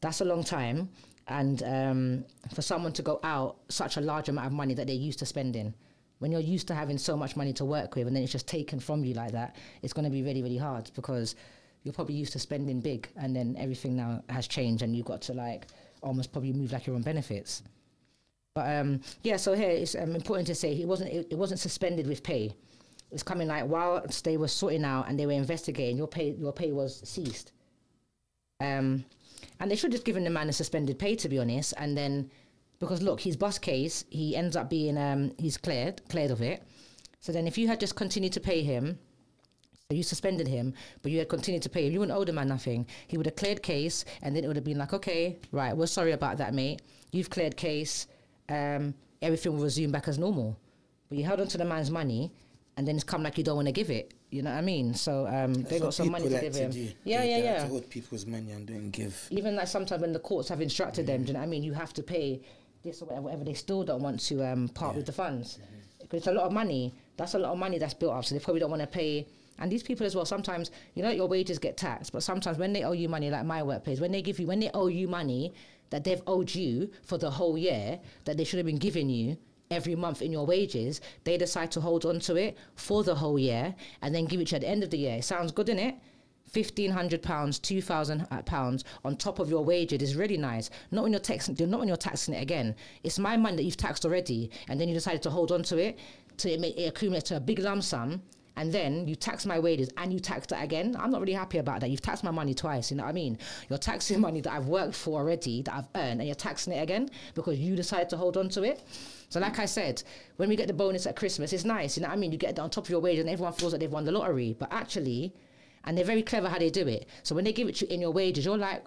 That's a long time. And for someone to go out such a large amount of money that they're used to spending, when you're used to having so much money to work with and then it's just taken from you like that, it's going to be really, really hard because you're probably used to spending big and then everything now has changed and you've got to like almost probably move like you're on benefits. But so here it's important to say it wasn't suspended with pay. It's coming like whilst they were sorting out and they were investigating, your pay was ceased. And they should have given the man a suspended pay, to be honest. And then, because look, his bus case, he ends up being, he's cleared of it. So then if you had just continued to pay him, so you suspended him, but you had continued to pay him, you wouldn't owe the man nothing. He would have cleared case, and then it would have been like, okay, right, we're sorry about that, mate. You've cleared case, everything will resume back as normal. But you held on to the man's money, and then it's come like you don't want to give it. You know what I mean? So they got some money to give him. Yeah. To hold people's money and don't give. Even like sometimes when the courts have instructed them, do you know what I mean? You have to pay this or whatever. They still don't want to part with the funds. Because it's a lot of money. That's a lot of money that's built up. So they probably don't want to pay. And these people as well, sometimes, you know, your wages get taxed. But sometimes when they owe you money, like my workplace, when they owe you money that they've owed you for the whole year, that they should have been giving you every month in your wages, they decide to hold on to it for the whole year and then give it to you at the end of the year. It sounds good, innit? £1,500, £2,000 on top of your wages is really nice. Not when you're taxing it again. It's my money that you've taxed already, and then you decided to hold on to it to it accumulate to a big lump sum, and then you tax my wages and you tax that again. I'm not really happy about that. You've taxed my money twice, you know what I mean? You're taxing money that I've worked for already, that I've earned, and you're taxing it again because you decided to hold on to it. So like I said, when we get the bonus at Christmas, it's nice, you know what I mean? You get it on top of your wage and everyone feels like they've won the lottery. But actually, and they're very clever how they do it. So when they give it to you in your wages, you're like,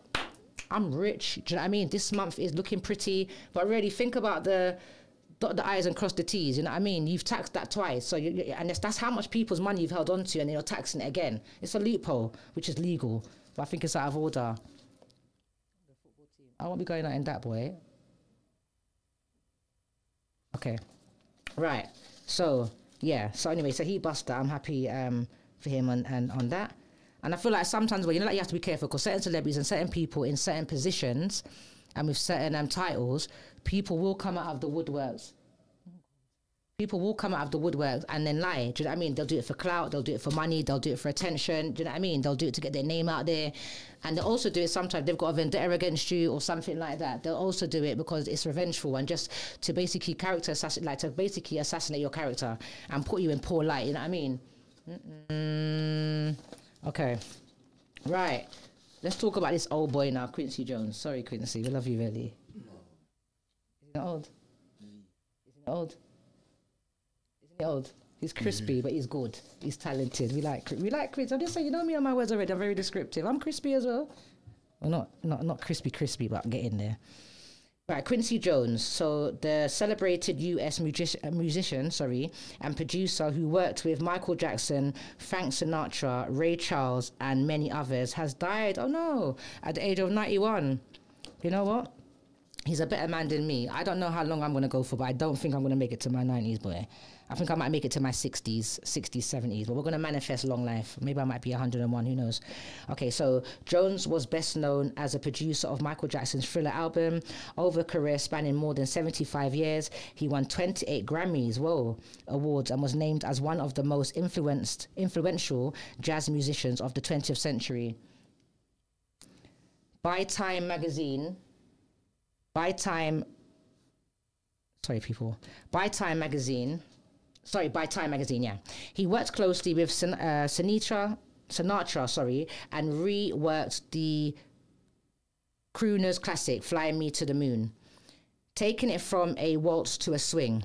I'm rich. Do you know what I mean? This month is looking pretty. But really think about dot the I's and cross the T's, you know what I mean? You've taxed that twice. So and that's how much people's money you've held on to, and then you're taxing it again. It's a loophole, which is legal. But I think it's out of order. I won't be going out in that, boy. Okay. Right. So, yeah. So anyway, so he bust that. I'm happy for him and on that. And I feel like sometimes, well, you know, like you have to be careful because certain celebrities and certain people in certain positions and with certain titles, people will come out of the woodworks. People will come out of the woodworks and then lie. Do you know what I mean? They'll do it for clout, they'll do it for money, they'll do it for attention. Do you know what I mean? They'll do it to get their name out there. And they'll also do it sometimes, they've got a vendetta against you or something like that. They'll also do it because it's revengeful and just to basically assassinate your character and put you in poor light. You know what I mean? Okay. Right. Let's talk about this old boy now, Quincy Jones. Sorry, Quincy, we love you really. Is he not old? Is he not old? Isn't he old? He's crispy, but he's good. He's talented. We like Chris. I'm just saying, you know me on my words already. I'm very descriptive. I'm crispy as well. Well, not crispy, but I'm getting there. Right, Quincy Jones. So the celebrated US musician, and producer who worked with Michael Jackson, Frank Sinatra, Ray Charles, and many others, has died. Oh no, at the age of 91. You know what? He's a better man than me. I don't know how long I'm going to go for, but I don't think I'm going to make it to my 90s, boy. I think I might make it to my 60s, 70s, but we're going to manifest long life. Maybe I might be 101, who knows? Okay, so Jones was best known as a producer of Michael Jackson's Thriller album. Over a career spanning more than 75 years, he won 28 Grammys, awards, and was named as one of the most influential jazz musicians of the 20th century. By Time magazine, yeah. He worked closely with Sinatra, and reworked the crooner's classic, Fly Me to the Moon, taking it from a waltz to a swing.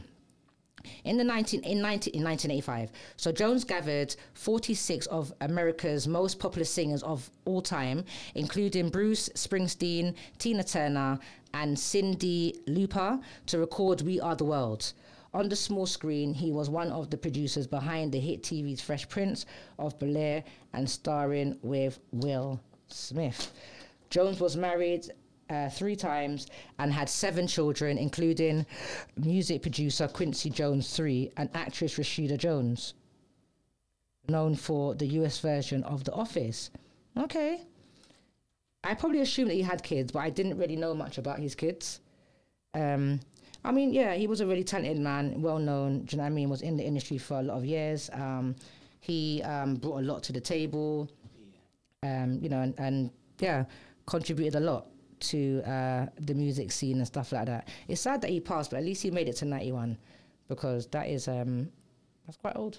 In 1985, so Jones gathered 46 of America's most popular singers of all time, including Bruce Springsteen, Tina Turner, and Cyndi Lauper, to record We Are the World. On the small screen, he was one of the producers behind the hit TV's Fresh Prince of Bel-Air and starring with Will Smith. Jones was married 3 times and had 7 children, including music producer Quincy Jones III and actress Rashida Jones, known for the US version of The Office. Okay. I probably assumed that he had kids, but I didn't really know much about his kids. I mean, yeah, he was a really talented man, well known, do you know what I mean, was in the industry for a lot of years. He brought a lot to the table, you know, and yeah, contributed a lot to the music scene and stuff like that. It's sad that he passed, but at least he made it to 91, because that is that's quite old.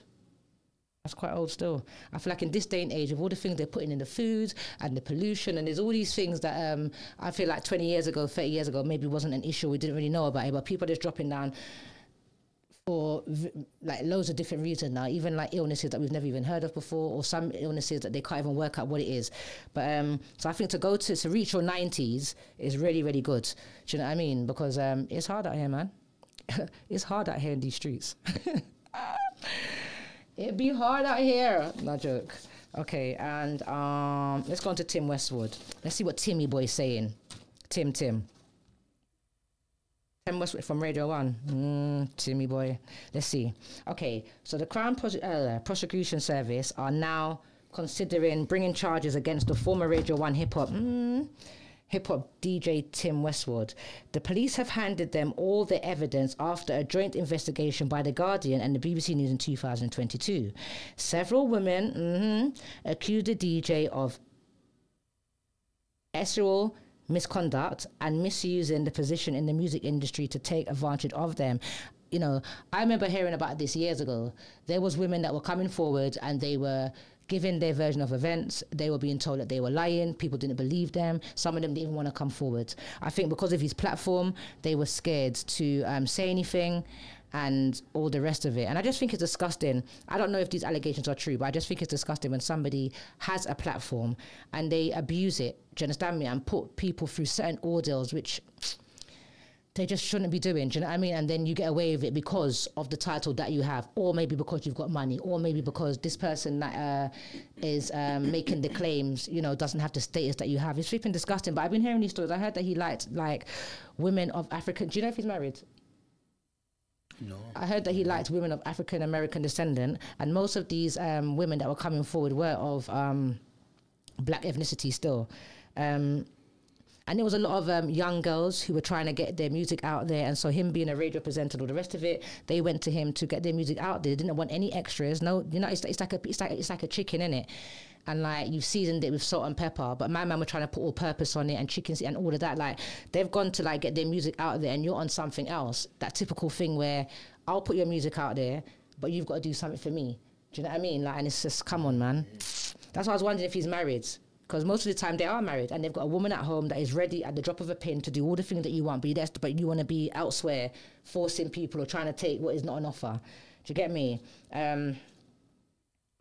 That's quite old still. I feel like in this day and age, with all the things they're putting in the foods and the pollution, and there's all these things that I feel like 20 years ago, 30 years ago, maybe wasn't an issue. We didn't really know about it, but people are just dropping down for like loads of different reasons now, even like illnesses that we've never even heard of before, or some illnesses that they can't even work out what it is. But so I think to reach your 90s is really, really good. Do you know what I mean? Because it's hard out here, man. It's hard out here in these streets. It'd be hard out here. No joke. Okay, and let's go on to Tim Westwood. Let's see what Timmy boy's saying. Tim Westwood from Radio 1. Timmy boy. Let's see. Okay, so the Crown Prosecution Service are now considering bringing charges against the former Radio 1 hip-hop DJ Tim Westwood. The police have handed them all the evidence after a joint investigation by The Guardian and the BBC News in 2022. Several women accused the DJ of sexual misconduct and misusing the position in the music industry to take advantage of them. You know, I remember hearing about this years ago. There was women that were coming forward and they were given their version of events. They were being told that they were lying. People didn't believe them. Some of them didn't even want to come forward. I think because of his platform, they were scared to say anything and all the rest of it. And I just think it's disgusting. I don't know if these allegations are true, but I just think it's disgusting when somebody has a platform and they abuse it, do you understand me, and put people through certain ordeals which they just shouldn't be doing, do you know what I mean? And then you get away with it because of the title that you have, or maybe because you've got money, or maybe because this person that is making the claims, you know, doesn't have the status that you have. It's flipping disgusting. But I've been hearing these stories. I heard that he liked like women of African. Do you know if he's married? No. I heard that he liked women of African American descent, and most of these women that were coming forward were of black ethnicity still. And there was a lot of young girls who were trying to get their music out there. And so him being a radio presenter and all the rest of it, they went to him to get their music out there. They didn't want any extras. No, you know, it's like a chicken, innit? And like you've seasoned it with salt and pepper, but my man were trying to put all purpose on it and chickens and all of that. Like they've gone to like get their music out there and you're on something else. That typical thing where I'll put your music out there, but you've got to do something for me. Do you know what I mean? Like, and it's just, come on, man. That's why I was wondering if he's married. Because most of the time they are married and they've got a woman at home that is ready at the drop of a pin to do all the things that you want, but you want to be elsewhere, forcing people or trying to take what is not on offer. Do you get me?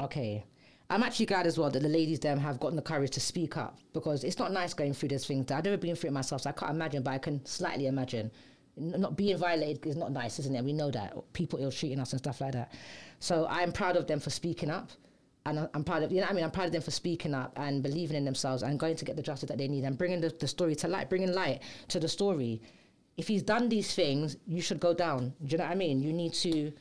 Okay. I'm actually glad as well that the ladies them have gotten the courage to speak up, because it's not nice going through these things. I've never been through it myself, so I can't imagine, but I can slightly imagine. Not being violated is not nice, isn't it? We know that. People ill-treating us and stuff like that. So I'm proud of them for speaking up. And I'm proud of, you know what I mean? I'm proud of them for speaking up and believing in themselves and going to get the justice that they need and bringing the story to light, bringing light to the story. If he's done these things, you should go down. Do you know what I mean? You need to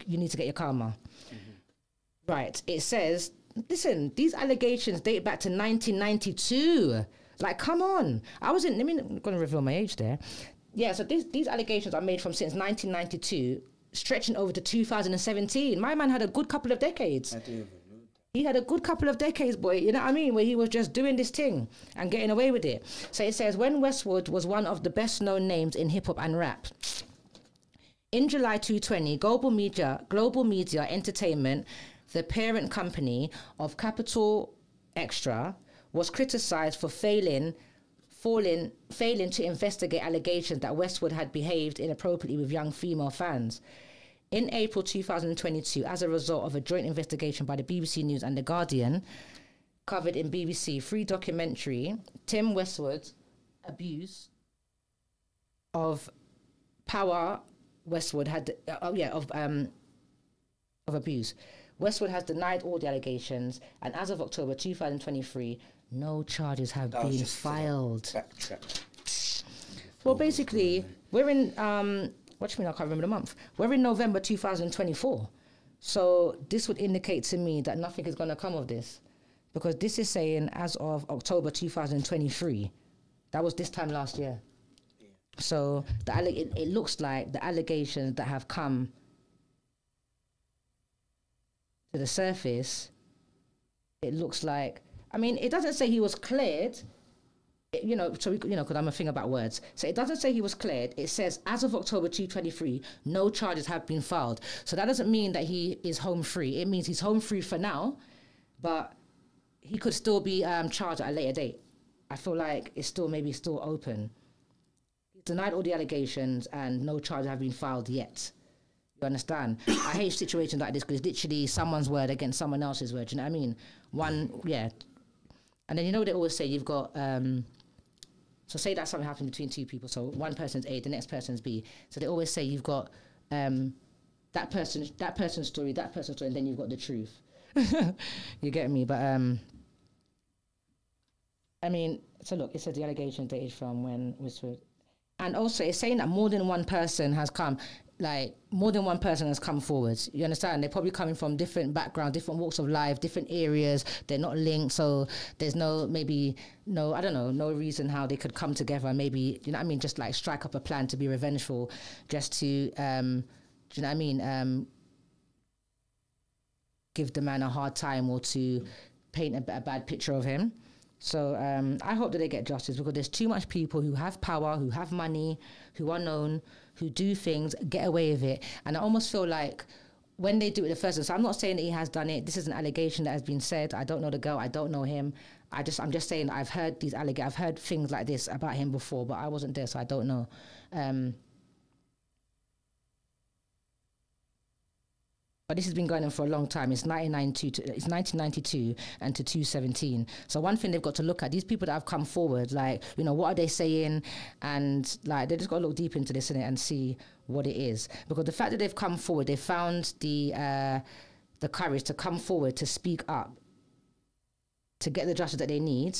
get your karma. Mm-hmm. Right. It says, listen, these allegations date back to 1992. Like, come on. I'm going to reveal my age there. Yeah, so these allegations are made from since 1992, stretching over to 2017. My man had a good couple of decades. I didn't even know that. He had a good couple of decades, boy, you know what I mean, where he was just doing this thing and getting away with it. So it says, when Westwood was one of the best known names in hip hop and rap. In July 2020, Global Media Entertainment, the parent company of Capital Extra, was criticized for failing to investigate allegations that Westwood had behaved inappropriately with young female fans. In April 2022, as a result of a joint investigation by the BBC News and The Guardian, covered in BBC Free documentary, Tim Westwood's abuse of power, Westwood had of abuse. Westwood has denied all the allegations, and as of October 2023, no charges have been filed. Well, basically, we're in, what do you mean I can't remember the month? We're in November 2024. So this would indicate to me that nothing is going to come of this, because this is saying as of October 2023. That was this time last year. Yeah. So it looks like the allegations that have come to the surface, it looks like, I mean, it doesn't say he was cleared, You know, so we, you know, because I'm a thing about words. So it doesn't say he was cleared. It says as of October 2023, no charges have been filed. So that doesn't mean that he is home free. It means he's home free for now, but he could still be charged at a later date. I feel like it's still maybe still open. He's denied all the allegations and no charges have been filed yet. You understand? I hate situations like this because it's literally someone's word against someone else's word. Do you know what I mean? Yeah. And then you know they always say you've got, so say that something happened between two people. So one person's A, the next person's B. So they always say you've got that person's story, and then you've got the truth. You get me? But I mean, so look, it says the allegation dated from when Westood. And also it's saying that more than one person has come forward. You understand? They're probably coming from different backgrounds, different walks of life, different areas. They're not linked, so there's no reason how they could come together. Maybe, you know what I mean, just like strike up a plan to be revengeful, just to, do you know what I mean, give the man a hard time or to paint a bad picture of him. So I hope that they get justice because there's too much people who have power, who have money, who are known, who do things, get away with it. And I almost feel like when they do it the first time, so I'm not saying that he has done it. This is an allegation that has been said. I don't know the girl. I don't know him. I'm just saying I've heard I've heard things like this about him before, but I wasn't there, so I don't know. But this has been going on for a long time. It's 1992 and to 2017. So one thing they've got to look at, these people that have come forward, like, you know, what are they saying? And like, they just got to look deep into this and see what it is. Because the fact that they've come forward, they found the courage to come forward, to speak up, to get the justice that they need.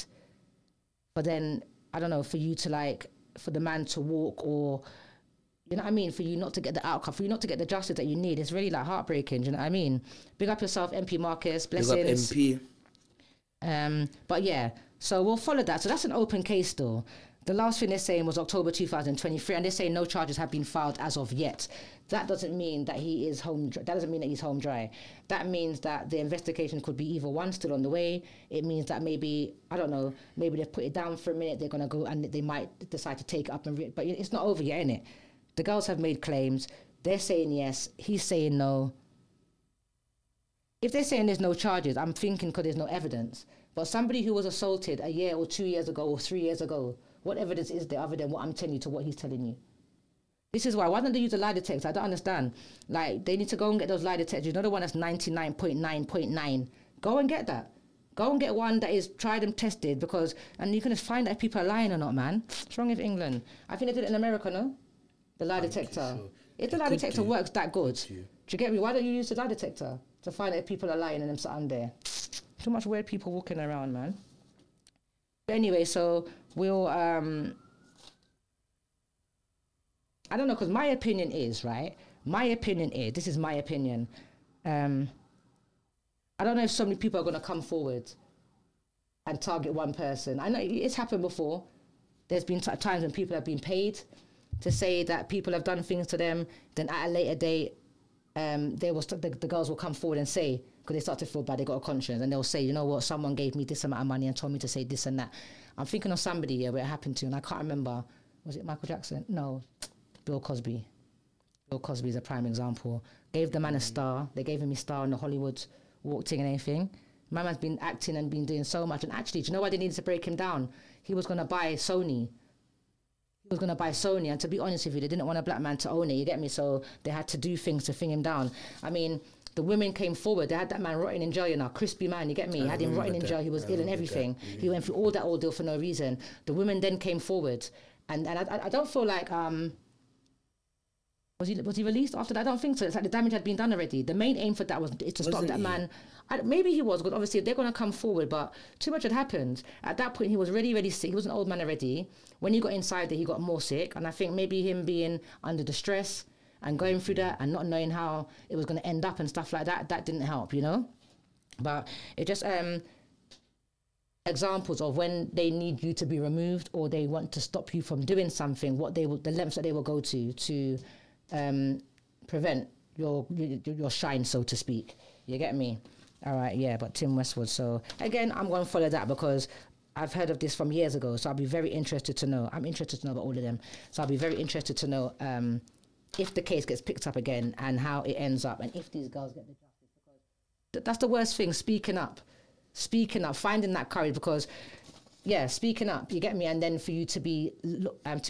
But then, I don't know, for you to like, for the man to walk or, you know what I mean? For you not to get the outcome, for you not to get the justice that you need, it's really like heartbreaking. Do you know what I mean? Big up yourself, MP Marcus. Blessings. Big up MP. But yeah, so we'll follow that. So that's an open case still. The last thing they're saying was October 2023, and they're saying no charges have been filed as of yet. That doesn't mean that he is home. That doesn't mean that he's home dry. That means that the investigation could be either one, still on the way. It means that maybe, I don't know, maybe they've put it down for a minute. They're gonna go and they might decide to take it up but it's not over yet, innit? The girls have made claims. They're saying yes. He's saying no. If they're saying there's no charges, I'm thinking because there's no evidence. But somebody who was assaulted a year or 2 years ago or 3 years ago, what evidence is there other than what I'm telling you to what he's telling you? This is why don't they use a lie detector? I don't understand. Like, they need to go and get those lie detectors. You know the one that's 99.9.9? Go and get that. Go and get one that is tried and tested and you can just find out if people are lying or not, man. What's wrong with England? I think they did it in America, no? The lie detector. So. If the lie detector works that good, do you get me? Why don't you use the lie detector to find out if people are lying and them something there? Too much weird people walking around, man. But anyway, so we'll, I don't know, because my opinion is, right? This is my opinion. I don't know if so many people are going to come forward and target one person. I know it's happened before. There's been times when people have been paid to say that people have done things to them, then at a later date, the girls will come forward and say, because they start to feel bad, they got a conscience, and they'll say, you know what, someone gave me this amount of money and told me to say this and that. I'm thinking of somebody here where it happened to, and I can't remember, was it Michael Jackson? No, Bill Cosby. Bill Cosby is a prime example. Gave the man a star. They gave him his star in the Hollywood walk thing and everything. My man's been acting and been doing so much, and actually, do you know why they needed to break him down? He was going to buy Sony. And to be honest with you, they didn't want a black man to own it, you get me? So they had to do things to thing him down. I mean, the women came forward. They had that man rotting in jail, you know, crispy man, you get me? Had him rotting in jail. He was ill and everything. Yeah. He went through all that ordeal for no reason. The women then came forward. And I don't feel like... Was he released after that? I don't think so. It's like the damage had been done already. The main aim for that was to stop that man. Maybe he was, but obviously they're going to come forward, but too much had happened. At that point, he was really, really sick. He was an old man already. When he got inside there, he got more sick. And I think maybe him being under the stress and going through that and not knowing how it was going to end up and stuff like that, that didn't help, you know? But it just... examples of when they need you to be removed or they want to stop you from doing something, the lengths that they will go to prevent your shine, so to speak. You get me? All right, yeah, but Tim Westwood. So again, I'm going to follow that because I've heard of this from years ago, so I'll be very interested to know. I'm interested to know about all of them. So I'll be very interested to know if the case gets picked up again and how it ends up, and if these girls get the justice. Because that's the worst thing, speaking up, finding that courage, because, yeah, speaking up, you get me, and then for you to be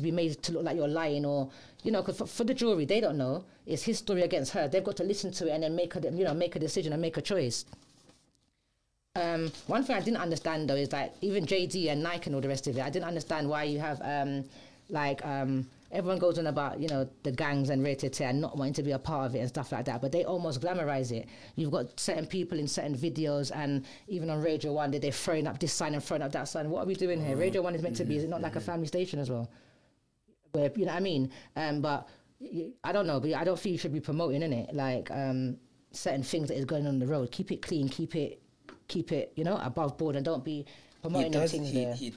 made to look like you're lying, or, you know, because for the jury, they don't know. It's his story against her. They've got to listen to it and then make a decision and make a choice. One thing I didn't understand, though, is that even JD and Nike and all the rest of it, I didn't understand why you have, everyone goes on about, you know, the gangs and rate and not wanting to be a part of it and stuff like that, but they almost glamorize it. You've got certain people in certain videos, and even on Radio 1, they're throwing up this sign and throwing up that sign. What are we doing here? Radio 1 is meant to be, is it not like a family station as well? Where, you know what I mean? But I don't know, but I don't feel you should be promoting, innit? Like, certain things that is going on the road. Keep it clean, keep it, you know, above board, and don't be promoting things there. He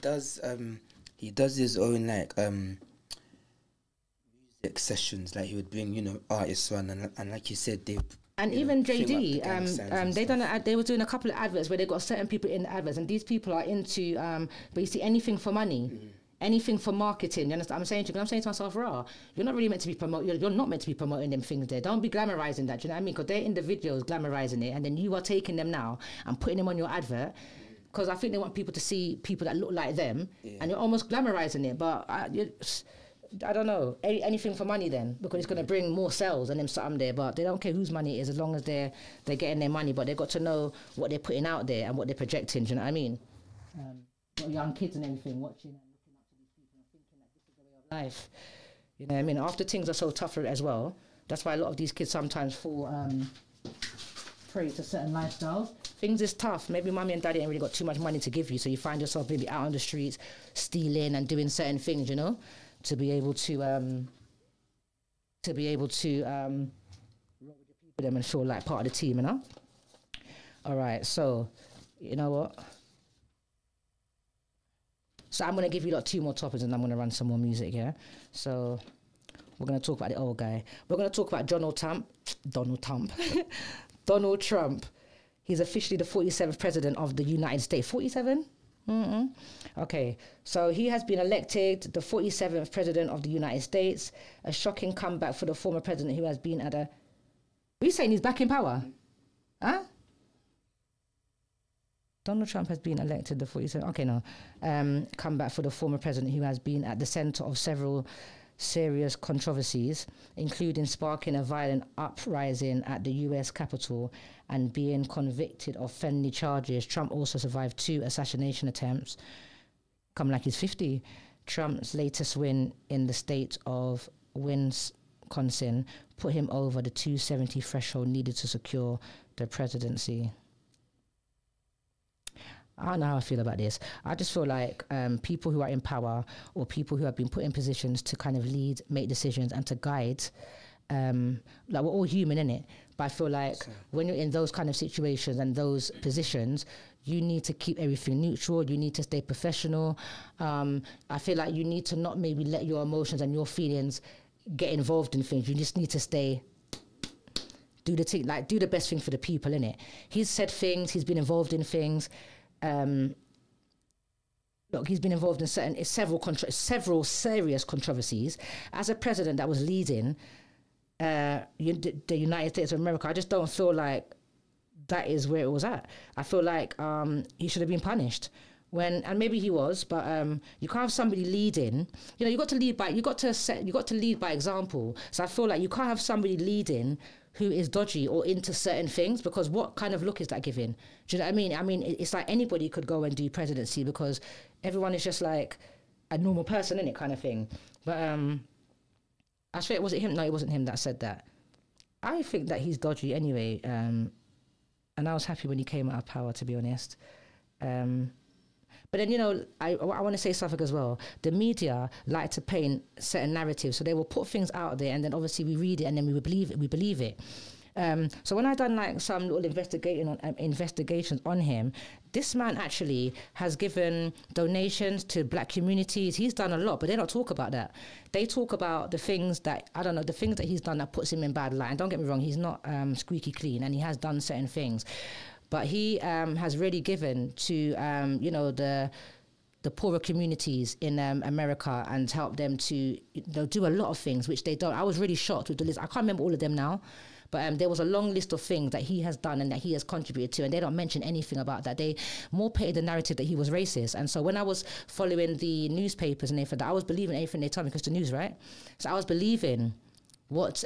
does his own, like, music sessions, like he would bring, you know, artists on, and like you said, they... And even JD, they were doing a couple of adverts where they got certain people in the adverts, and these people are into, basically anything for money. Anything for marketing, you understand? I'm saying to myself, you're not really meant to be promoting. You're not meant to be promoting them things there. Don't be glamorizing that. Do you know what I mean? Because they're in the videos glamorizing it, and then you are taking them now and putting them on your advert. Because I think they want people to see people that look like them, and you're almost glamorizing it. But I don't know, anything for money then, because it's going to bring more sales and them something there. But they don't care whose money it is, as long as they're getting their money. But they've got to know what they're putting out there and what they're projecting. Do you know what I mean? Got young kids and everything watching. Life, you know what I mean? After things are so tough as well, that's why a lot of these kids sometimes fall prey to certain lifestyles. Things is tough. Maybe mommy and daddy ain't really got too much money to give you, so you find yourself maybe out on the streets stealing and doing certain things, you know, to be able to roll with your people them and feel like part of the team, you know. All right, so you know what? So I'm going to give you like 2 more topics, and I'm going to run some more music, yeah? So we're going to talk about the old guy. We're going to talk about Donald Trump. He's officially the 47th president of the United States. 47? Okay, so he has been elected the 47th president of the United States. A shocking comeback for the former president who has been at a... Are you saying he's back in power? Huh? Donald Trump has been elected the 47th. Okay, no. Comeback for the former president who has been at the centre of several serious controversies, including sparking a violent uprising at the US Capitol and being convicted of felony charges. Trump also survived 2 assassination attempts. Come like he's 50. Trump's latest win in the state of Wisconsin put him over the 270 threshold needed to secure the presidency. I don't know how I feel about this. I just feel like people who are in power, or people who have been put in positions to kind of lead, make decisions and to guide, like we're all human, innit? But I feel like when you're in those kind of situations and those positions, you need to keep everything neutral. You need to stay professional. I feel like you need to not maybe let your emotions and your feelings get involved in things. You just need to do the best thing for the people, innit? He's said things, he's been involved in things. Look, he's been involved in several serious controversies. As a president that was leading the United States of America, I just don't feel like that is where it was at. I feel like he should have been punished. And maybe he was, but you can't have somebody leading. You know, you got to lead by example. So I feel like you can't have somebody leading who is dodgy or into certain things, because what kind of look is that giving? Do you know what I mean? I mean, it's like anybody could go and do presidency, because everyone is just like a normal person, innit, kind of thing. But I swear, was it him? No, it wasn't him that said that. I think that he's dodgy anyway, and I was happy when he came out of power, to be honest. But then, you know, I want to say something as well. The media like to paint certain narratives, so they will put things out there, and then obviously we read it, and then we believe it. So when I done like some little investigations on him, this man actually has given donations to black communities. He's done a lot, but they don't talk about that. They talk about the things that, I don't know, the things that he's done that puts him in bad light. And don't get me wrong, he's not squeaky clean, and he has done certain things. But he has really given to, you know, the the poorer communities in America and help them to do a lot of things which they don't. I was really shocked with the list. I can't remember all of them now, but there was a long list of things that he has done and that he has contributed to, and they don't mention anything about that. They more painted the narrative that he was racist. And so when I was following the newspapers and everything, I was believing everything they told me, because the news, right? So I was believing what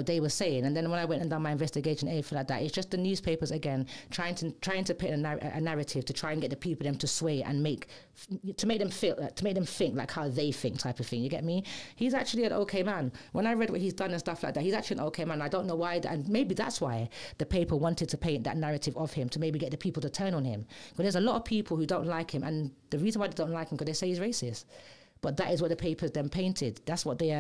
they were saying. And then when I went and done my investigation, everything like that, it's just the newspapers again trying to paint a narrative to try and get the people them to sway and make them think like how they think, type of thing. You get me? He's actually an okay man. When I read what he's done and stuff like that, he's actually an okay man. I don't know why, and maybe that's why the paper wanted to paint that narrative of him, to maybe get the people to turn on him. But there's a lot of people who don't like him, and the reason why they don't like him because they say he's racist. But that is what the papers then painted. That's what they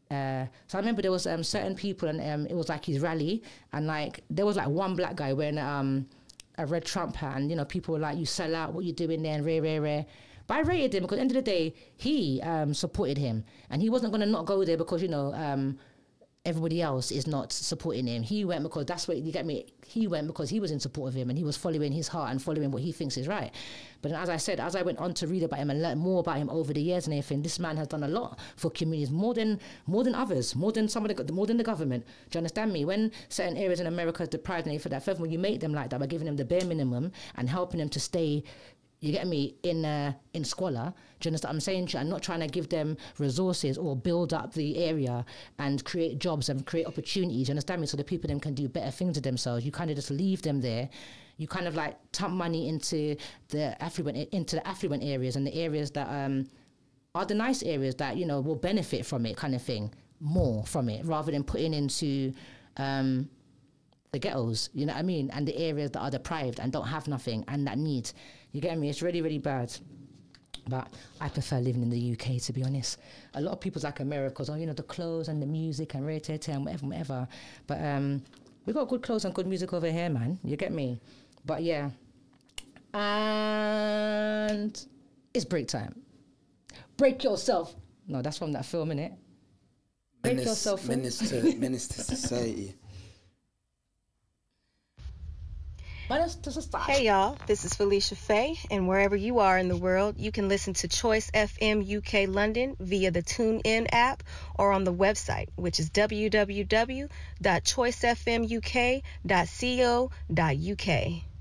so I remember there was certain people, and it was like his rally, and like there was like one black guy wearing a red Trump hat, and people were like, "You sell out, what you doing there?" and rare. But I rated him because at the end of the day, he supported him, and he wasn't going to not go there because everybody else is not supporting him. He went because that's what, you get me? He went because he was in support of him, and he was following his heart and following what he thinks is right. But as I said, as I went on to read about him and learn more about him over the years and everything, this man has done a lot for communities, more than others, more than the government. Do you understand me? When certain areas in America is deprived and everything, that furthermore you make them like that by giving them the bare minimum and helping them to stay, you get me, in squalor. Do you understand what I'm saying? I'm not trying to give them resources or build up the area and create jobs and create opportunities, you understand me, so the people them can do better things to themselves. You kind of just leave them there. You kind of like dump money into the affluent areas, and the areas that are the nice areas that will benefit from it, kind of thing, more from it, rather than putting into the ghettos, you know what I mean, and the areas that are deprived and don't have nothing and that need. You get me? It's really, really bad. But I prefer living in the UK, to be honest. A lot of people's like America because, the clothes and the music and rare-tete and whatever. But we got good clothes and good music over here, man. You get me? But yeah. And it's break time. Break yourself. No, that's from that film, innit? Break yourself. Menace to society. Hey y'all, this is Felicia Faye, and wherever you are in the world, you can listen to Choice FMUK London via the TuneIn app or on the website, which is www.choicefmuk.co.uk.